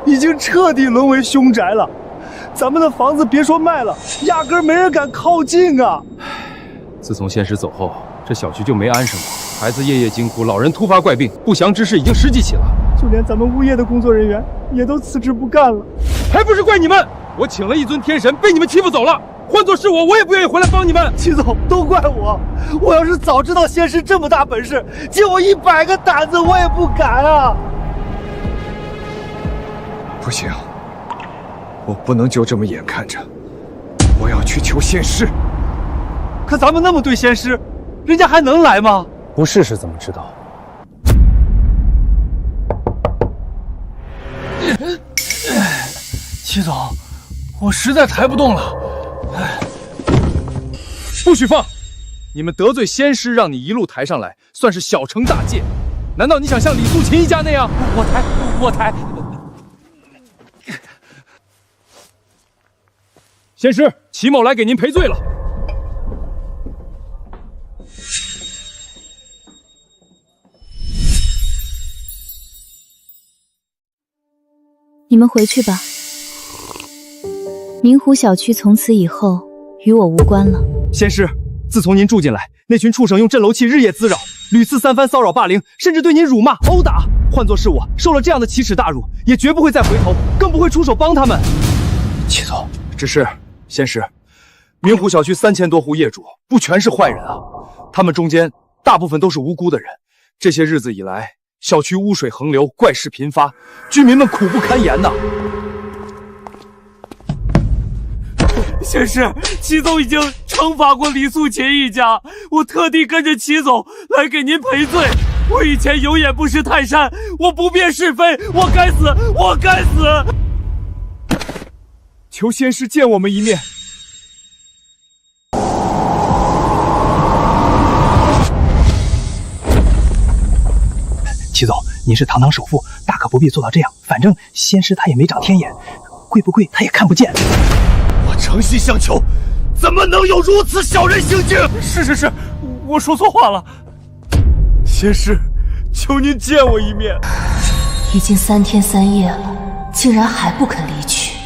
已经彻底沦为凶宅了，咱们的房子别说卖了，压根没人敢靠近啊！
自从仙师走后，这小区就没安生过，孩子夜夜惊哭，老人突发怪病，不祥之事已经10几起了。
就连咱们物业的工作人员也都辞职不干了，
还不是怪你们！我请了一尊天神，被你们欺负走了。换做是我，我也不愿意回来帮你们。
齐总，都怪我！我要是早知道仙师这么大本事，借我100个胆子我也不敢啊！
不行，我不能就这么眼看着，我要去求仙师。
可咱们那么对仙师，人家还能来吗？
不试试怎么知道？
齐总，我实在抬不动了。
不许放！你们得罪仙师，让你一路抬上来，算是小惩大戒。难道你想像李素琴一家那样？
我抬。
仙师，齐某来给您赔罪了。
你们回去吧。明湖小区从此以后与我无关了。
仙师，自从您住进来，那群畜生用镇楼器日夜滋扰，屡次3番骚扰霸凌，甚至对您辱骂殴打。换作是我，受了这样的奇耻大辱，也绝不会再回头，更不会出手帮他们。
齐总，
只是仙师，明湖小区3000多户业主不全是坏人啊，他们中间大部分都是无辜的人。这些日子以来，小区污水横流，怪事频发，居民们苦不堪言呐。
仙师，齐总已经惩罚过李素琴一家，我特地跟着齐总来给您赔罪。我以前有眼不识泰山，我不辨是非，我该死，我该死！
求仙师见我们一面。
齐总，您是堂堂首富，大可不必做到这样。反正仙师他也没长天眼，贵不贵他也看不见。
我诚心相求，怎么能有如此小人行径？
是，我说错话了。
仙师，求您见我一面。
已经3天3夜了，竟然还不肯离去。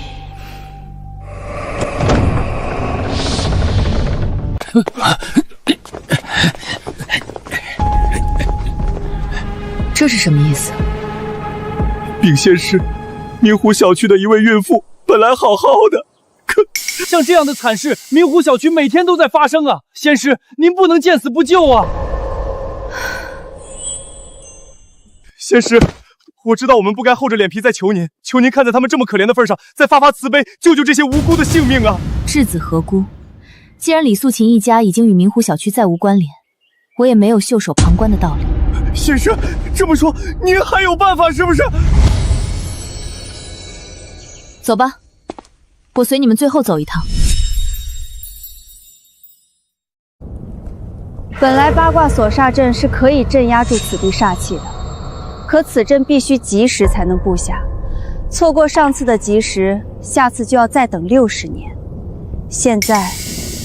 这是什么意思？
禀仙师，明湖小区的一位孕妇本来好好的，可
像这样的惨事，明湖小区每天都在发生啊！仙师，您不能见死不救啊！
仙师，我知道我们不该厚着脸皮再求您，求您看在他们这么可怜的份上，再发慈悲，救救这些无辜的性命啊！
质子何辜？既然李素琴一家已经与明湖小区再无关联，我也没有袖手旁观的道理。
仙师，这么说，您还有办法是不是？
走吧，我随你们最后走一趟。
本来八卦锁煞阵是可以镇压住此地煞气的，可此阵必须及时才能布下，错过上次的及时，下次就要再等60年。现在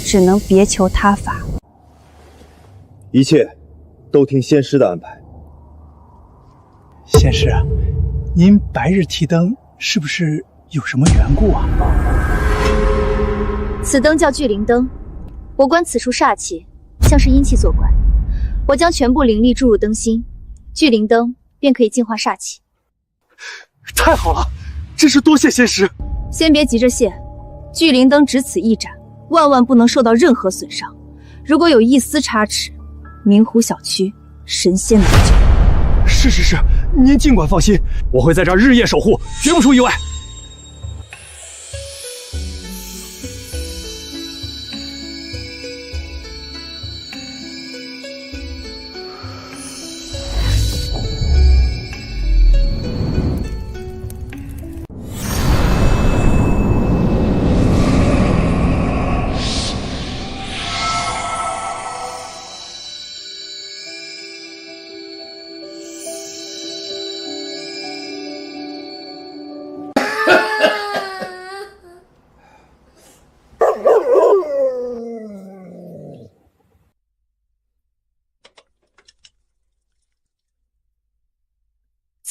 只能别求他法，
一切都听仙师的安排。
仙师，您白日提灯是不是有什么缘故啊？
此灯叫聚灵灯，我观此处煞气像是阴气作怪，我将全部灵力注入灯心，聚灵灯便可以净化煞气。
太好了，真是多谢仙师。
先别急着谢，聚灵灯只此一盏，万万不能受到任何损伤。如果有一丝差池，明湖小区神仙难救。
是，您尽管放心，我会在这儿日夜守护，绝不出意外。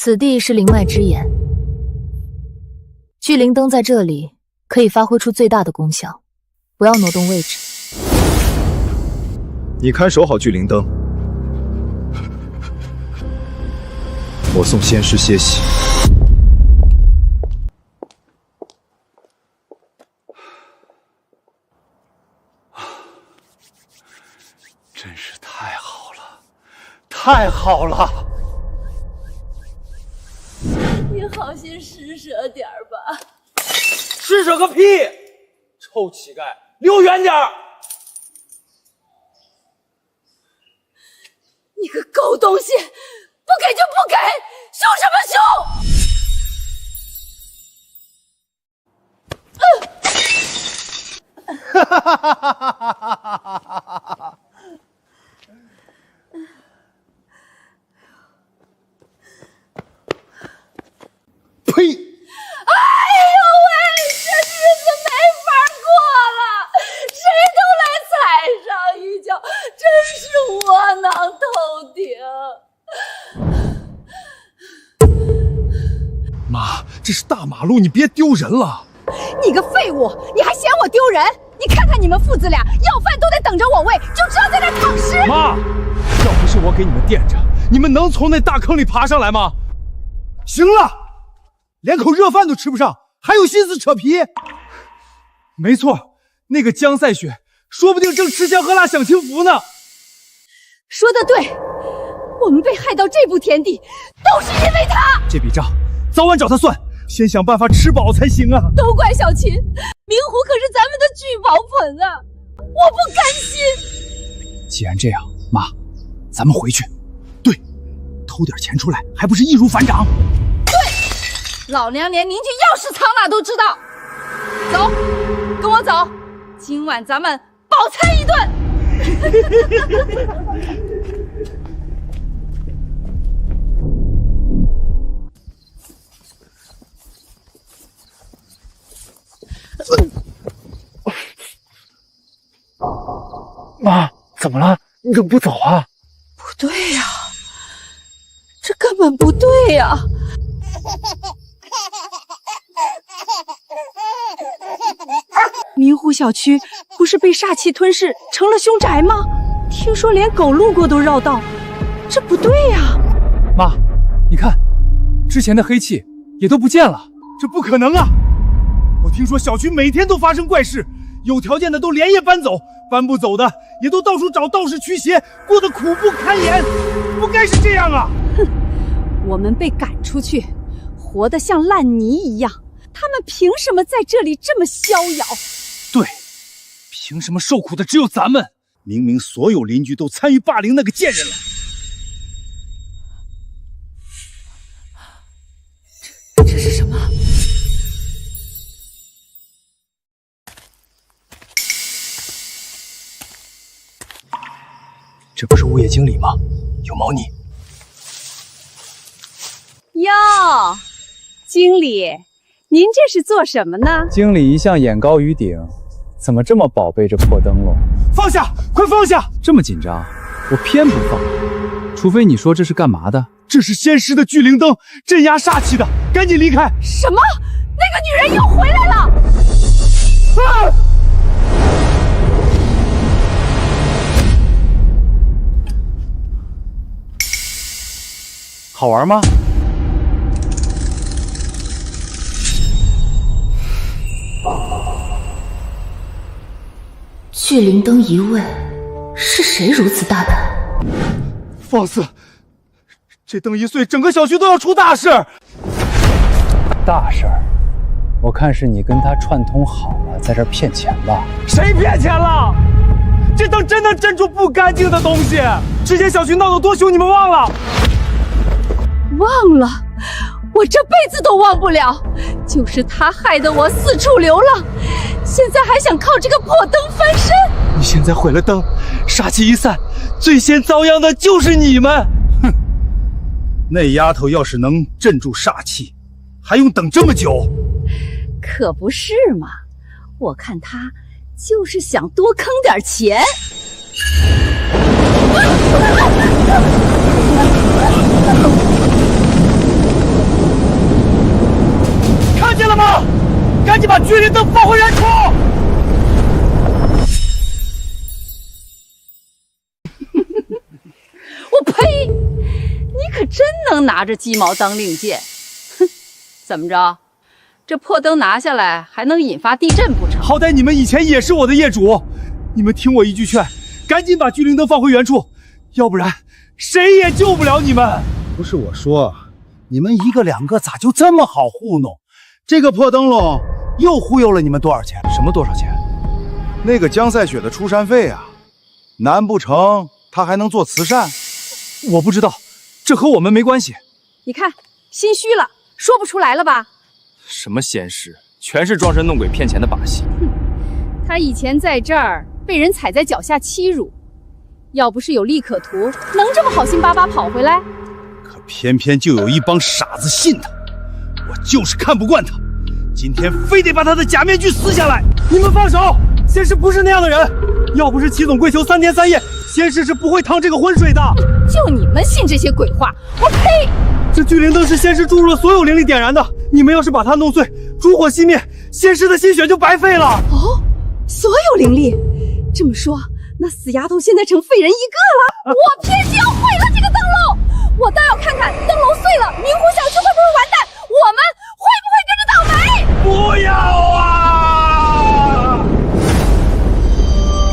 此地是灵脉之眼，聚灵灯在这里可以发挥出最大的功效，不要挪动位置。
你看守好聚灵灯，我送仙师歇息。
真是太好了，太好了！
你好心施舍点吧。
施舍个屁！臭乞丐，离我远点儿！
你个狗东西，不给就不给，凶什么凶？
哈哈哈哈哈哈！呸！
哎呦喂，这日子没法过了，谁都来踩上一脚，真是窝囊透顶。
妈，这是大马路，你别丢人了。
你个废物，你还嫌我丢人？你看看你们父子俩，要饭都得等着我喂，就知道在这躺尸。
妈，要不是我给你们垫着，你们能从那大坑里爬上来吗？行了，连口热饭都吃不上，还有心思扯皮？没错，那个江赛雪说不定正吃香喝辣享清福呢。
说得对，我们被害到这步田地，都是因为他。
这笔账早晚找他算，先想办法吃饱才行啊！
都怪小秦，明湖可是咱们的聚宝盆啊，我不甘心。
既然这样，妈，咱们回去。对，偷点钱出来，还不是易如反掌？
对，老娘连邻居钥匙藏哪都知道。走，跟我走，今晚咱们饱餐一顿。
妈，怎么了？你怎么不走啊？
不对呀，这根本不对呀！明湖小区不是被煞气吞噬成了凶宅吗？听说连狗路过都绕道，这不对呀！
妈，你看，之前的黑气也都不见了，这不可能啊！我听说小区每天都发生怪事，有条件的都连夜搬走，搬不走的也都到处找道士驱邪，过得苦不堪言，不该是这样啊！
哼，我们被赶出去，活得像烂泥一样，他们凭什么在这里这么逍遥？
对，凭什么受苦的只有咱们？明明所有邻居都参与霸凌那个贱人了。
这是什么？
这不是物业经理吗？有猫腻。
哟，经理，您这是做什么呢？
经理一向眼高于顶，怎么这么宝贝这破灯笼？
放下，快放下！
这么紧张，我偏不放。除非你说这是干嘛的？
这是仙师的聚灵灯，镇压煞气的，赶紧离开！
什么？那个女人又回来了！
啊！
好玩吗？
聚灵灯一位，是谁如此大胆？
放肆！这灯一碎，整个小区都要出大事！
大事儿？我看是你跟他串通好了，在这儿骗钱吧？
谁骗钱了？这灯真能镇住不干净的东西！之前小区闹得多凶，你们忘了？
忘了，我这辈子都忘不了。就是他害得我四处流浪，现在还想靠这个破灯翻身。
你现在毁了灯，煞气一散，最先遭殃的就是你们。哼，那丫头要是能镇住煞气，还用等这么久？
可不是嘛，我看他就是想多坑点钱。
了吗？赶紧把聚灵灯放回原处！
我呸！你可真能拿着鸡毛当令箭！哼，怎么着？这破灯拿下来还能引发地震不成？
好歹你们以前也是我的业主，你们听我一句劝，赶紧把聚灵灯放回原处，要不然谁也救不了你们。
不是我说，你们一个两个咋就这么好糊弄？这个破灯笼又忽悠了你们多少钱？
什么多少钱？那个江赛雪的出山费啊，难不成他还能做慈善？
我不知道，这和我们没关系。
你看，心虚了，说不出来了吧？
什么仙师，全是装神弄鬼骗钱的把戏。
他以前在这儿被人踩在脚下欺辱，要不是有利可图，能这么好心巴巴跑回来？
可偏偏就有一帮傻子信他，我就是看不惯他，今天非得把他的假面具撕下来。
你们放手，仙师不是那样的人，要不是齐总跪求3天3夜，仙师是不会趟这个浑水的。
就你们信这些鬼话，我呸！
这聚灵灯是仙师注入了所有灵力点燃的，你们要是把它弄碎，烛火熄灭，仙师的心血就白费了。
哦，所有灵力，这么说，那死丫头现在成废人一个了。我偏就要毁了这个灯笼，我倒要看看灯笼碎了，明湖小区会不会完蛋，我们会不会跟着倒霉？
不要啊！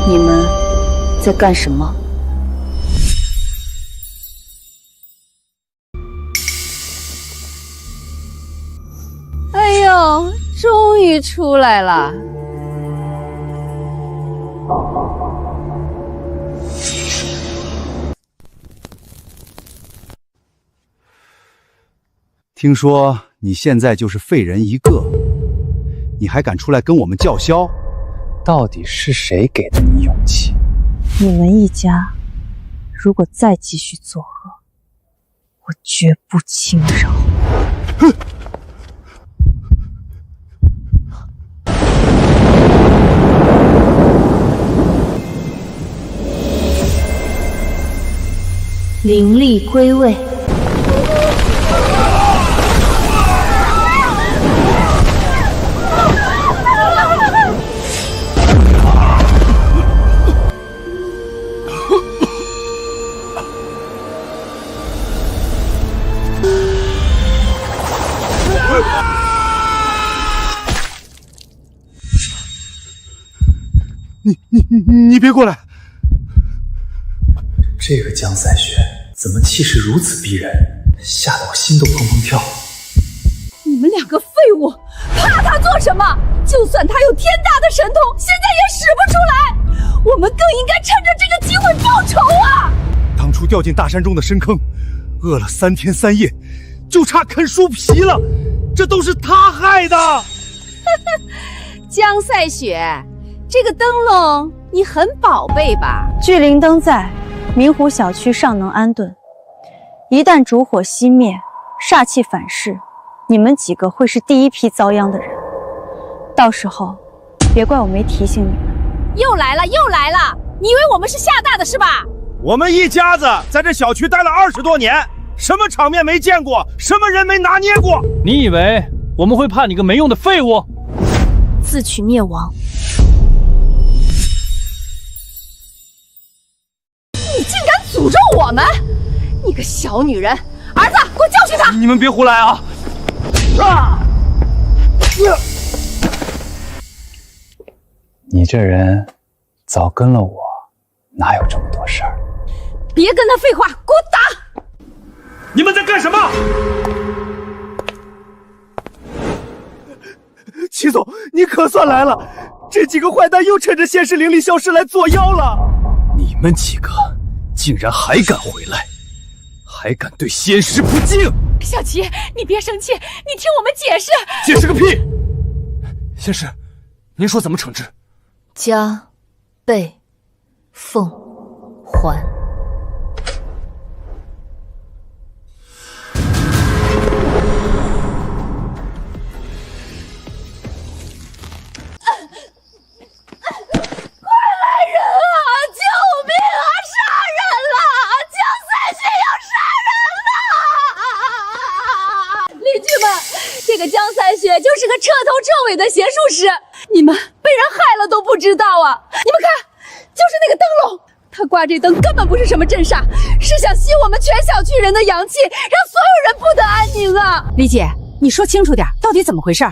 你们在干什么？
哎呦，终于出来了！
听说你现在就是废人一个，你还敢出来跟我们叫嚣？
到底是谁给的你勇气？
你们一家如果再继续作恶，我绝不轻饶。
哼！
灵力归位。
你别过来！
这个江赛雪怎么气势如此逼人，吓得我心都砰砰跳。
你们两个废物，怕他做什么？就算他有天大的神通，现在也使不出来。我们更应该趁着这个机会报仇啊！
当初掉进大山中的深坑，饿了3天3夜，就差啃树皮了，这都是他害的。
江赛雪，这个灯笼你很宝贝吧？
聚灵灯在，明湖小区尚能安顿。一旦烛火熄灭，煞气反噬，你们几个会是第一批遭殃的人。到时候，别怪我没提醒你们。
又来了，又来了！你以为我们是吓大的是吧？
我们一家子在这小区待了20多年，什么场面没见过，什么人没拿捏过？
你以为我们会怕你个没用的废物？
自取灭亡。
你竟敢诅咒我们！你个小女人！儿子，给我教训他！
你们别胡来啊！
你这人早跟了我，哪有这么多事儿？
别跟他废话，给我打！
你们在干什么？齐总，你可算来了！这几个坏蛋又趁着仙师灵力消失来作妖了。
你们几个竟然还敢回来，还敢对仙师不敬！
小齐，你别生气，你听我们解释。
解释个屁！仙师，您说怎么惩治？
加倍奉还。
这个江赛雪就是个
彻头彻尾的邪术师，你们被人害了都不知道啊！你们看，就是那个灯笼，他挂这灯根本不是什么镇煞，是想吸我们全小区人的阳气，让所有人不得安宁啊！
李姐，你说清楚点，到底怎么回事？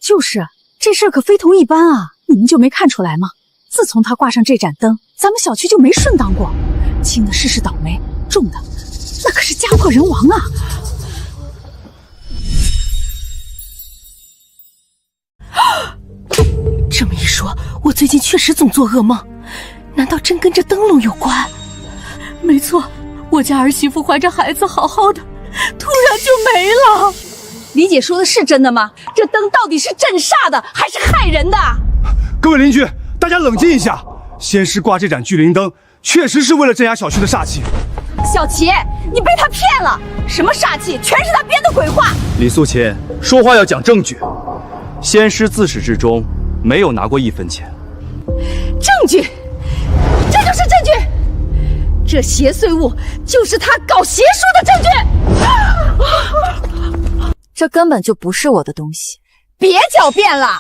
就是，这事儿可非同一般啊！你们就没看出来吗？自从他挂上这盏灯，咱们小区就没顺当过，轻的事事倒霉，重的那可是家破人亡啊！
这么一说，我最近确实总做噩梦，难道真跟这灯笼有关？没错，我家儿媳妇怀着孩子好好的，突然就没了。
李姐说的是真的吗？这灯到底是镇煞的还是害人的？
各位邻居，大家冷静一下。仙师挂这盏聚灵灯，确实是为了镇压小区的煞气。
小齐，你被他骗了，什么煞气，全是他编的鬼话。
李素琴，说话要讲证据。仙师自始至终没有拿过1分钱。
证据，这就是证据。这邪祟物就是他搞邪术的证据。
这根本就不是我的东西。
别狡辩了，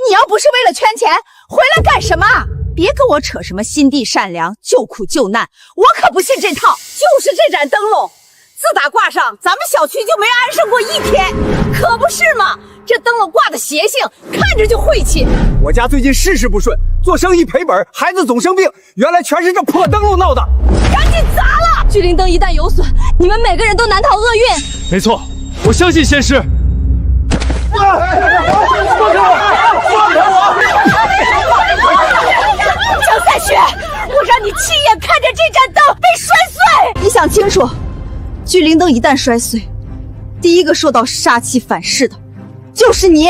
你要不是为了圈钱，回来干什么？别跟我扯什么心地善良、救苦救难，我可不信这套。就是这盏灯笼，自打挂上，咱们小区就没安生过1天，可不是吗？这灯笼挂的邪性，看着就晦气。
我家最近事事不顺，做生意赔本，孩子总生病，原来全是这破灯笼闹的。
赶紧砸了！聚灵灯一旦有损，你们每个人都难逃厄运。
没错，我相信仙师。
放开我！
江赛雪，我让你亲眼看着这盏灯被摔碎。你想清楚，聚灵灯一旦摔碎，第一个受到煞气反噬的就是你。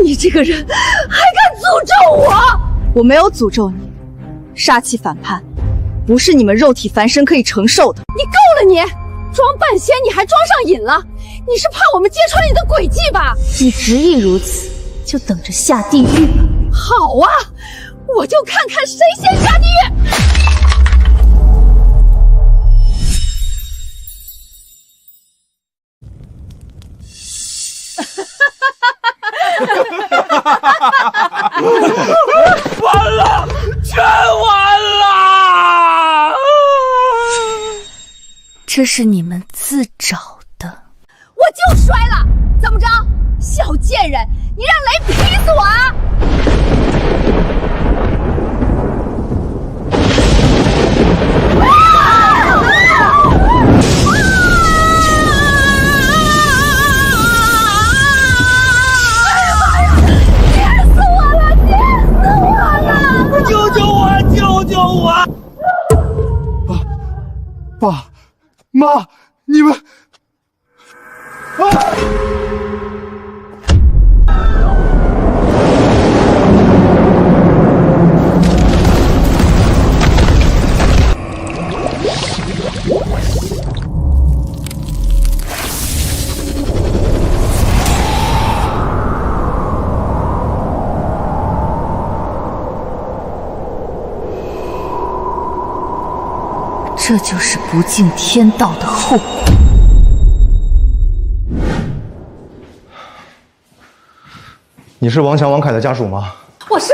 你这个人还敢诅咒我？我没有诅咒你，煞气反叛不是你们肉体凡身可以承受的。你够了你！装半仙你还装上瘾了？你是怕我们揭穿你的诡计吧？
你执意如此，就等着下地狱吧。
好啊，我就看看谁先下地狱。
完了，全完了！
这是你们自找的。
我就摔了，怎么着？小贱人，你让雷劈死我啊！
救救我！救救我！
爸妈，你们
这就是不敬天道的后果。
你是王强、王凯的家属吗？
我是，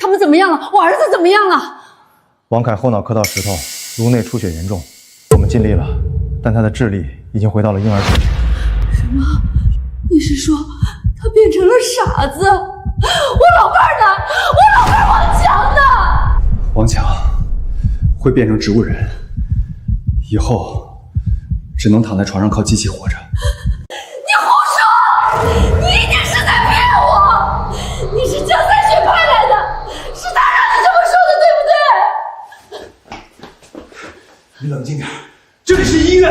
他们怎么样了？我儿子怎么样了？
王凯后脑磕到石头，颅内出血严重，我们尽力了，但他的智力已经回到了婴儿水平。
什么？你是说他变成了傻子？我老伴儿呢？我老伴儿王强呢？
王强会变成植物人，以后只能躺在床上靠机器活着。
你胡说！你一定是在骗我！你是江赛雪派来的，是他让你这么说的，对不对？
你冷静点，这里是医院。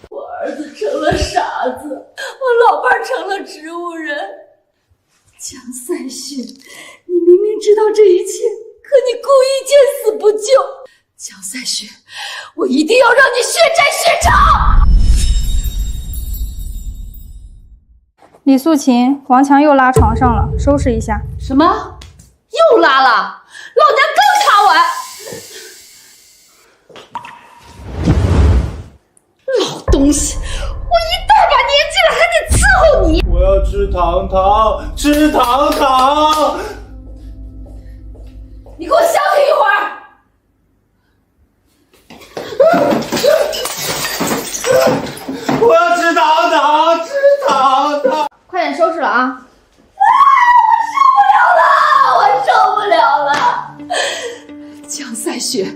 我儿子成了傻子，我老伴儿成了植物人。江赛雪，你明明知道这一切，可你故意见死不救。江赛雪，我一定要让你血债血偿！
李素琴，王强又拉床上了，收拾一下。
什么？又拉了？老娘刚擦完。老东西，我一大把年纪了，还得伺
候你！
我要吃糖糖，吃糖糖！
你给我消停一会
儿！我要吃糖糖，吃糖糖！
快点收拾了啊！
我受不了了！江赛雪，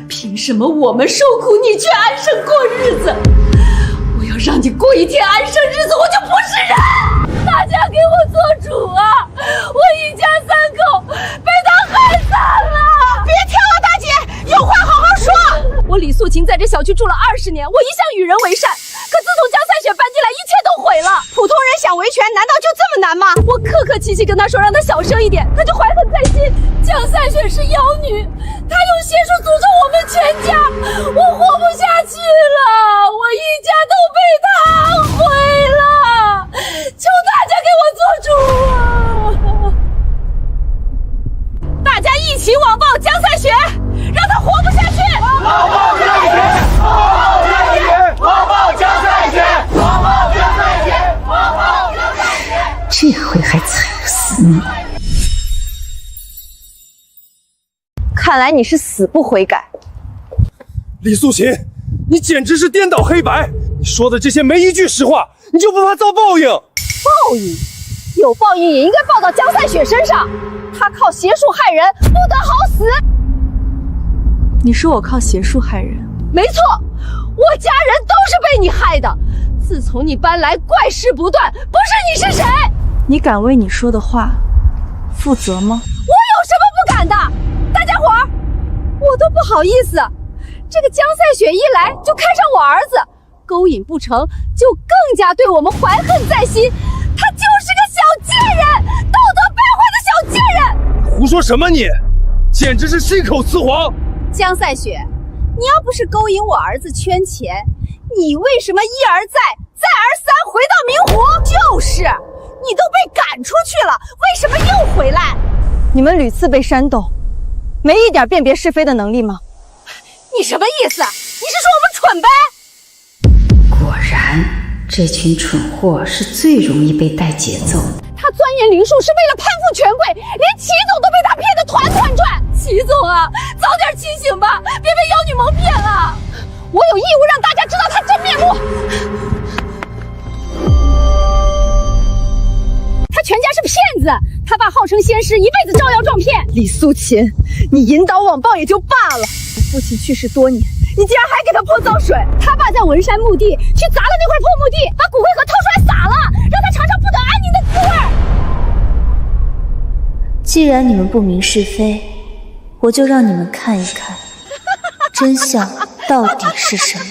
凭什么我们受苦，你却安生过日子？我要让你过一天安生日子，我就不是人！大家给我做主啊！我一家三口被他害惨了！别跳了，大姐，有话好好说。我李素琴在这小区住了20年，我一向与人为善。可自从江赛雪搬进来，一切都毁了。普通人想维权，难道就这么难吗？我客客气气跟他说，让他小声一点，他就怀恨在心。江赛雪是妖女，她用邪术诅咒我们全家，我活不下去了，我一家都被她毁了，求大家给我做主啊！大家一起网暴江赛雪，让她活不下去！网暴江赛雪！网暴江赛雪！网暴江赛雪！网暴江赛雪！
这回还踩不死你！
看来你是死不悔改。
李素琴，你简直是颠倒黑白！你说的这些没一句实话，你就不怕遭报应？
报应？有报应也应该报到江赛雪身上。她靠邪术害人，不得好死。
你说我靠邪术害人？
没错，我家人都是被你害的。自从你搬来，怪事不断，不是你是谁？
你敢为你说的话负责吗？
我有什么不敢的？大家伙儿，我都不好意思。这个江赛雪一来就看上我儿子，勾引不成就更加对我们怀恨在心。他就是个小贱人，道德败坏的小贱人！
胡说什么你？简直是信口雌黄！
江赛雪，你要不是勾引我儿子圈钱，你为什么一而再，再而三回到明湖？就是，你都被赶出去了，为什么又回来？
你们屡次被煽动，没一点辨别是非的能力吗？
你什么意思？你是说我们蠢呗？
果然，这群蠢货是最容易被带节奏的。
他钻研灵术是为了攀附权贵，连齐总都被他骗得团团转。齐总啊，早点清醒吧，别被妖女蒙骗了。我有义务让大家知道他真面目。他全家是骗子，他爸号称仙师，一辈子招摇撞骗。
李素琴，你引导网暴也就罢了，我父亲去世多年，你竟然还给他泼脏水！
他爸在文山墓地去砸了那块破墓地，把骨灰盒掏出来撒了，让他尝尝不得安宁的滋味。
既然你们不明是非，我就让你们看一看真相到底是什么。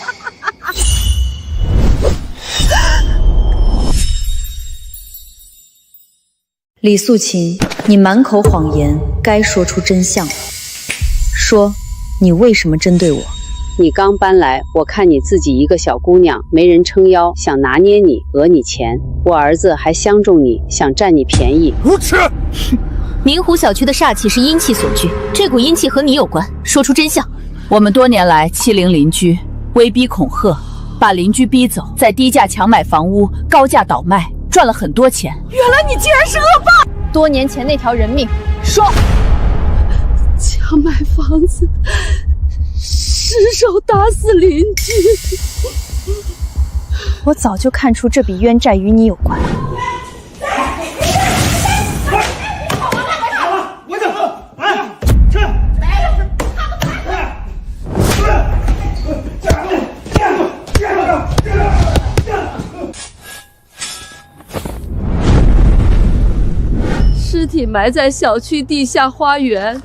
李素琴，你满口谎言，该说出真相了。说，你为什么针对我？
你刚搬来，我看你自己一个小姑娘，没人撑腰，想拿捏你，讹你钱。我儿子还相中你，想占你便宜。
无耻！
明湖小区的煞气是阴气所聚，这股阴气和你有关，说出真相。我们多年来欺凌邻居，威逼恐吓，把邻居逼走，再低价强买房屋，高价倒卖，赚了很多钱。
原来你竟然是恶霸！
多年前那条人命，说
强买房子，失手打死邻居。
我早就看出这笔冤债与你有关。
尸体埋在小区地下花园，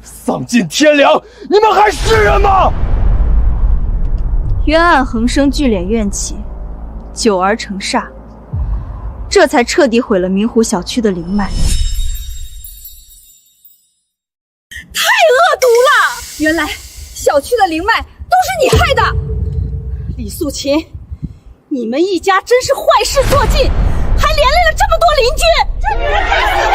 丧尽天良！你们还是人吗？
冤案横生，聚敛怨气，久而成煞，这才彻底毁了明湖小区的灵脉。
太恶毒了！原来小区的灵脉都是你害的，李素琴，你们一家真是坏事做尽，还连累了这么多邻居！这女人该死的！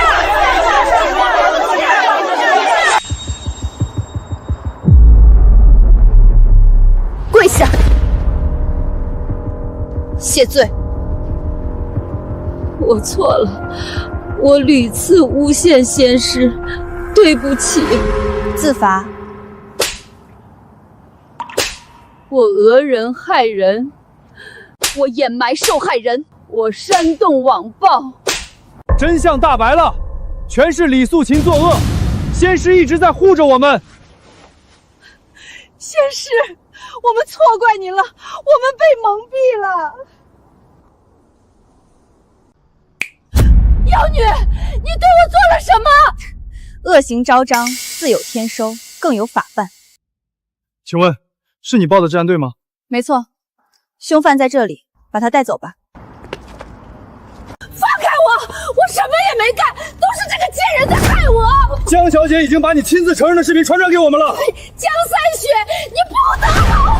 跪下，谢罪。
我错了，我屡次诬陷仙师，对不起。
自罚。
我讹人害人，我掩埋受害人，我煽动网暴。
真相大白了，全是李素琴作恶，仙师一直在护着我们。
仙师，我们错怪您了，我们被蒙蔽了。妖女，你对我做了什么？
恶行昭彰，自有天收，更有法办。
请问，是你报的治安队吗？
没错，凶犯在这里，把他带走吧。
放开我！我什么也没干，都是这个贱人在害我。
江小姐已经把你亲自承认的视频传给我们了。
江三雪，你不得好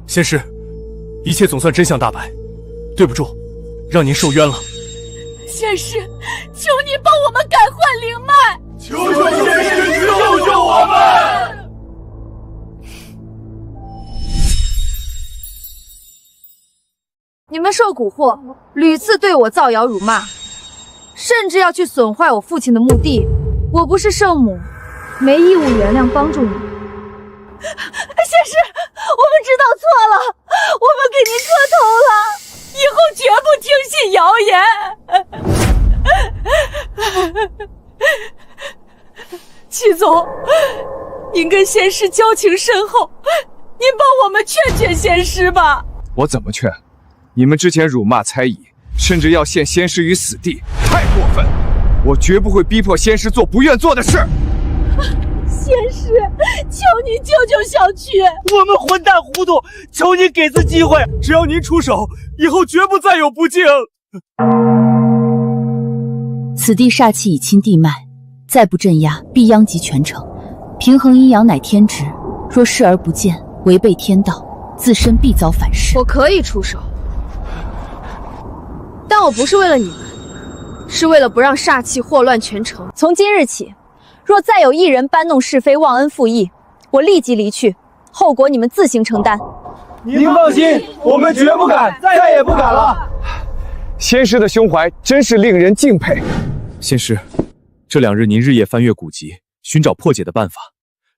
死！仙师，一切总算真相大白，对不住，让您受冤了。
仙师，求你帮我们改换灵脉，
求求仙师救救我们！
你们受蛊惑，屡次对我造谣辱骂，甚至要去损坏我父亲的墓地。我不是圣母，没义务原谅帮助你。
仙师，我们知道错了，我们给您磕头了，以后绝不听信谣言。齐总，您跟仙师交情深厚，您帮我们劝劝仙师吧。
我怎么劝？你们之前辱骂猜疑，甚至要陷仙师于死地，太过分！我绝不会逼迫仙师做不愿做的事。
仙师，求你救救小区！
我们混蛋糊涂，求你给次机会，只要您出手，以后绝不再有不敬。
此地煞气已侵地脉，再不镇压，必殃及全城。平衡阴阳乃天职，若视而不见，违背天道，自身必遭反噬。
我可以出手，但我不是为了你们，是为了不让煞气祸乱全城。从今日起，若再有一人搬弄是非、忘恩负义，我立即离去，后果你们自行承担。
您放心，我们绝不敢，再也不敢了。
仙师的胸怀真是令人敬佩。
仙师，这2日您日夜翻阅古籍，寻找破解的办法，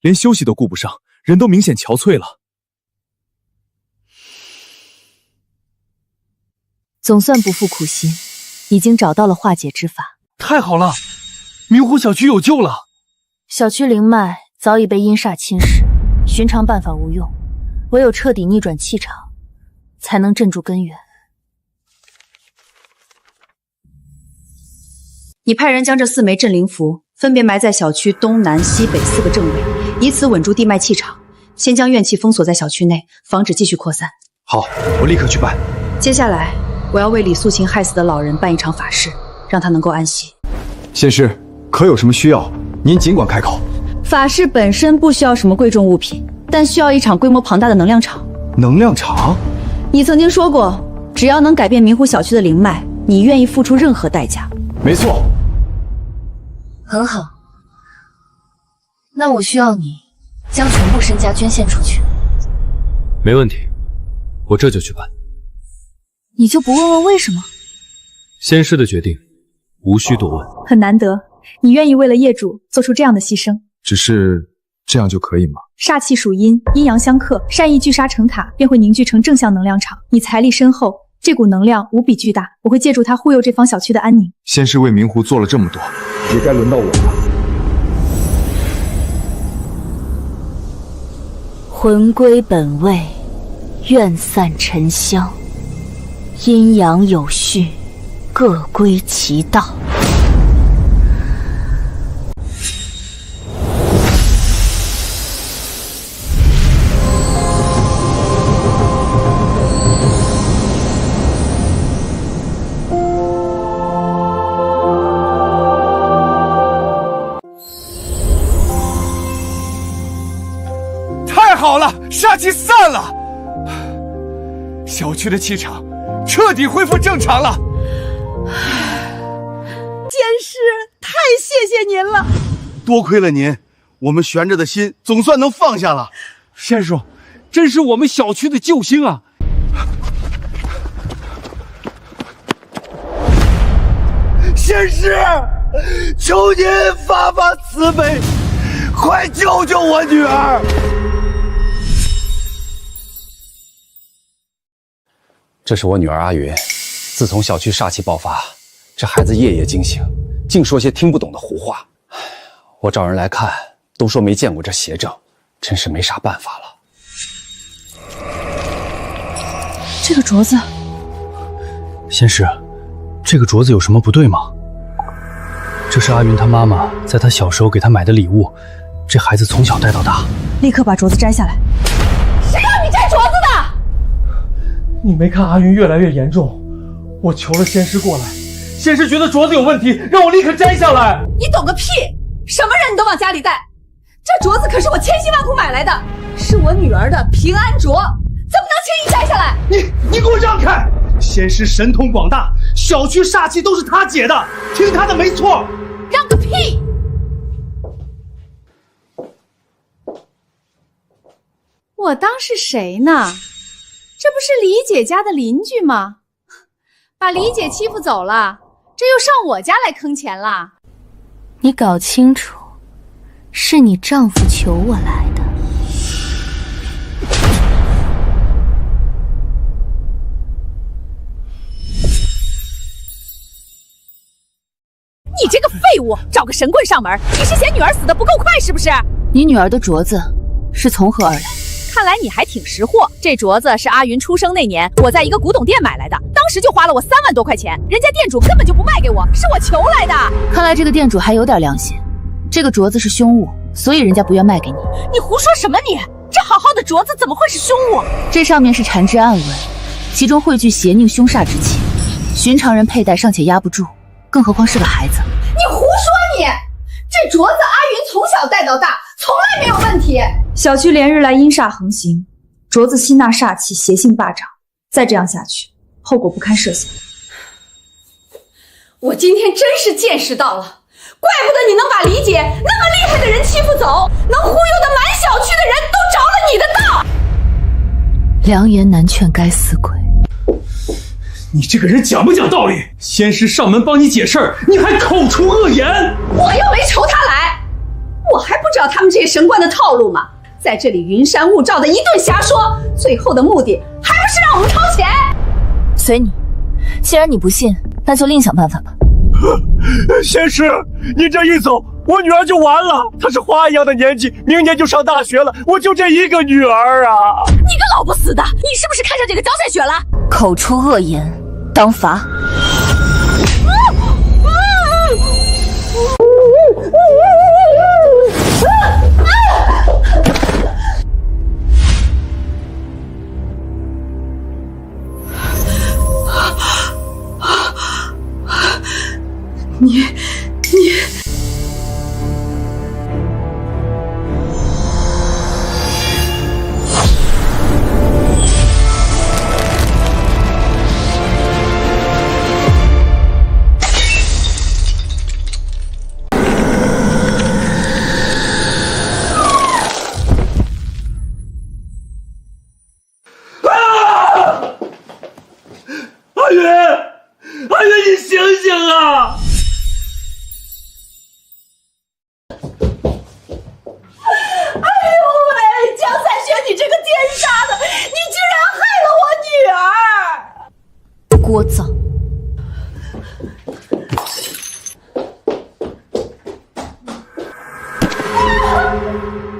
连休息都顾不上，人都明显憔悴了。
总算不负苦心，已经找到了化解之法。
太好了，明湖小区有救了。
小区灵脉早已被阴煞侵蚀，寻常办法无用，唯有彻底逆转气场，才能镇住根源。
你派人将这4枚镇灵符分别埋在小区东南西北4个正位，以此稳住地脉气场。先将怨气封锁在小区内，防止继续扩散。
好，我立刻去办。
接下来，我要为李素琴害死的老人办一场法事，让他能够安息。
仙师，可有什么需要，您尽管开口。
法事本身不需要什么贵重物品，但需要一场规模庞大的能量场。
能量场？
你曾经说过，只要能改变明湖小区的灵脉，你愿意付出任何代价。
没错。
很好，那我需要你将全部身家捐献出去。
没问题，我这就去办。
你就不问问为什么？
仙师的决定，无需多问。
很难得，你愿意为了业主做出这样的牺牲。
只是这样就可以吗？
煞气属阴，阴阳相克，善意聚沙成塔，便会凝聚成正向能量场。你财力深厚，这股能量无比巨大，我会借助它护佑这方小区的安宁。
仙师为明湖做了这么多，也该轮到我了。
魂归本位，愿散沉香，阴阳有序，各归其道。
好了，煞气散了，小区的气场彻底恢复正常了。
仙师，太谢谢您了！
多亏了您，我们悬着的心总算能放下了。
仙叔，真是我们小区的救星啊！
仙师，求您发发慈悲，快救救我女儿！
这是我女儿阿云，自从小区煞气爆发，这孩子夜夜惊醒，净说些听不懂的胡话。我找人来看，都说没见过这邪症，真是没啥办法了。
这个镯子，
仙师，这个镯子有什么不对吗？这是阿云她妈妈在她小时候给她买的礼物，这孩子从小带到大。
立刻把镯子摘下来！
谁让你摘镯子的？
你没看阿云越来越严重，我求了仙师过来，仙师觉得镯子有问题，让我立刻摘下来。
你懂个屁！什么人你都往家里带，这镯子可是我千辛万苦买来的，是我女儿的平安镯，怎么能轻易摘下来？
你给我让开！仙师神通广大，小区煞气都是他解的，听他的没错。
让个屁！我当是谁呢？这不是李姐家的邻居吗？把李姐欺负走了，这又上我家来坑钱了。
你搞清楚，是你丈夫求我来的。
你这个废物，找个神棍上门，你是嫌女儿死得不够快是不是？
你女儿的镯子是从何而来？
看来你还挺识货。这镯子是阿云出生那年我在一个古董店买来的，当时就花了我3万多块钱，人家店主根本就不卖给我，是我求来的。
看来这个店主还有点良心，这个镯子是凶物，所以人家不愿卖给你。
你胡说什么你？这好好的镯子怎么会是凶物？
这上面是缠枝暗纹，其中汇聚邪佞凶煞之气，寻常人佩戴尚且压不住，更何况是个孩子。
你胡说你！这镯子阿云从小戴到大，从来没有问题。
小区连日来阴煞横行，镯子吸纳煞气，邪性霸掌，再这样下去，后果不堪设想。
我今天真是见识到了，怪不得你能把李姐那么厉害的人欺负走，能忽悠的满小区的人都着了你的当。
良言难劝该死鬼。
你这个人讲不讲道理？仙师上门帮你解事儿，你还口出恶言。
我又没求他来，我还不知道他们这些神官的套路吗？在这里云山雾罩的一顿瞎说，最后的目的还不是让我们掏钱？
随你，既然你不信，那就另想办法吧。
仙师，你这一走，我女儿就完了。她是花一样的年纪，明年就上大学了，我就这一个女儿啊！
你个老不死的，你是不是看上这个焦赛雪了？
口出恶言，当罚。
你
阿云，你醒醒啊！
江赛雪，你这个奸杀的，你居然害了我女儿！
聒噪！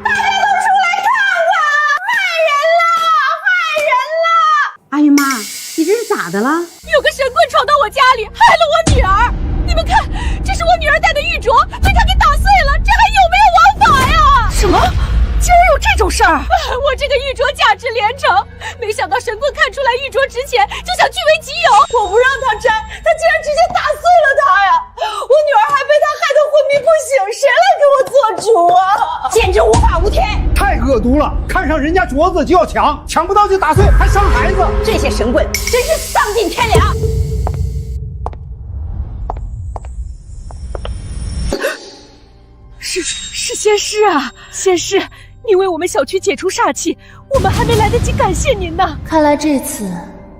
大家都出来看看，害人了，害人了！
阿云妈，你这是咋的了？
有个神棍闯到我家里，害了我女儿。你们看，这是我女儿戴的玉镯，被他给打碎了，这还有没有王法呀？什么？竟然有这种事儿！我这个玉镯价值连城，没想到神棍看出来玉镯值钱，就想据为己有。我不让他摘，他竟然直接打碎了它呀！我女儿还被他害得昏迷不醒，谁来给我做主啊？简直无法无天！
太恶毒了！看上人家镯子就要抢，抢不到就打碎，还伤孩子。
这些神棍真是丧尽天良！是仙师啊！仙师，
您为我们小区解除煞气，我们还没来得及感谢您呢。
看来这次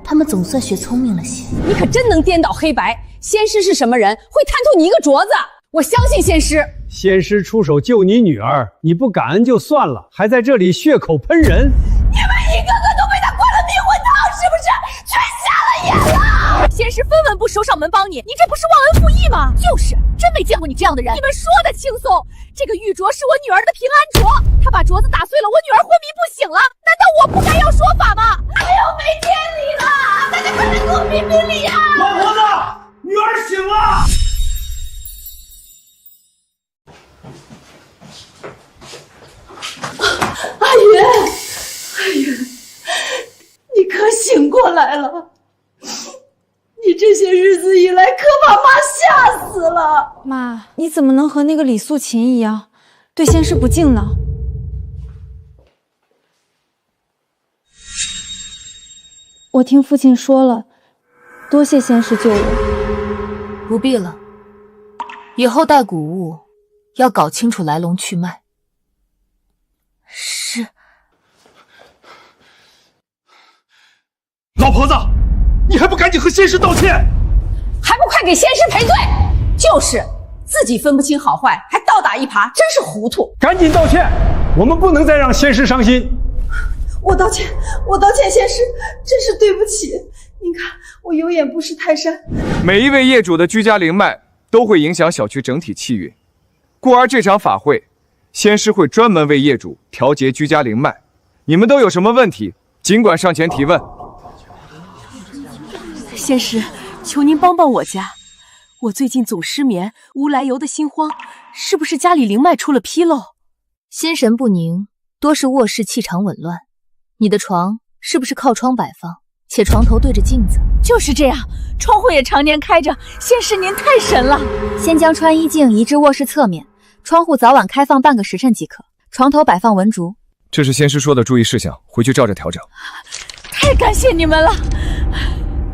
他们总算学聪明了些。
你可真能颠倒黑白！仙师是什么人，会贪图你一个镯子？我相信仙师。
仙师出手救你女儿，你不感恩就算了，还在这里血口喷人。
你们一个个都被他灌了迷魂汤，是不是？全瞎了眼了！
仙师分文不收上门帮你，你这不是忘恩负义吗？就是，真没见过你这样的人。你们说的轻松，这个玉镯是我女儿的平安镯，她把镯子打碎了，我女儿昏迷不醒了，难道我不该要说法吗？
哎呦，没天理了！大家快来给我评评理啊！
老婆子，女儿醒了！
阿云，阿云，你可醒过来了？你这些日子以来可把妈吓死了。
妈，你怎么能和那个李素琴一样，对仙师不敬呢？我听父亲说了，多谢仙师救我。
不必了，以后带古物要搞清楚来龙去脉。是。
老婆子，你还不赶紧和仙师道歉？
还不快给仙师赔罪！就是，自己分不清好坏，还倒打一耙，真是糊涂！
赶紧道歉，我们不能再让仙师伤心。
我道歉，仙师，真是对不起。您看，我有眼不识泰山。
每一位业主的居家灵脉都会影响小区整体气运，故而这场法会，仙师会专门为业主调节居家灵脉。你们都有什么问题，尽管上前提问。
仙师，求您帮帮我家，我最近总失眠，无来由的心慌，是不是家里灵脉出了纰漏？
心神不宁，多是卧室气场紊乱。你的床是不是靠窗摆放，且床头对着镜子？
就是这样，窗户也常年开着。仙师您太神了！
先将穿衣镜移至卧室侧面，窗户早晚开放半个时辰即可。床头摆放文竹。
这是仙师说的注意事项，回去照着调整。
太感谢你们了。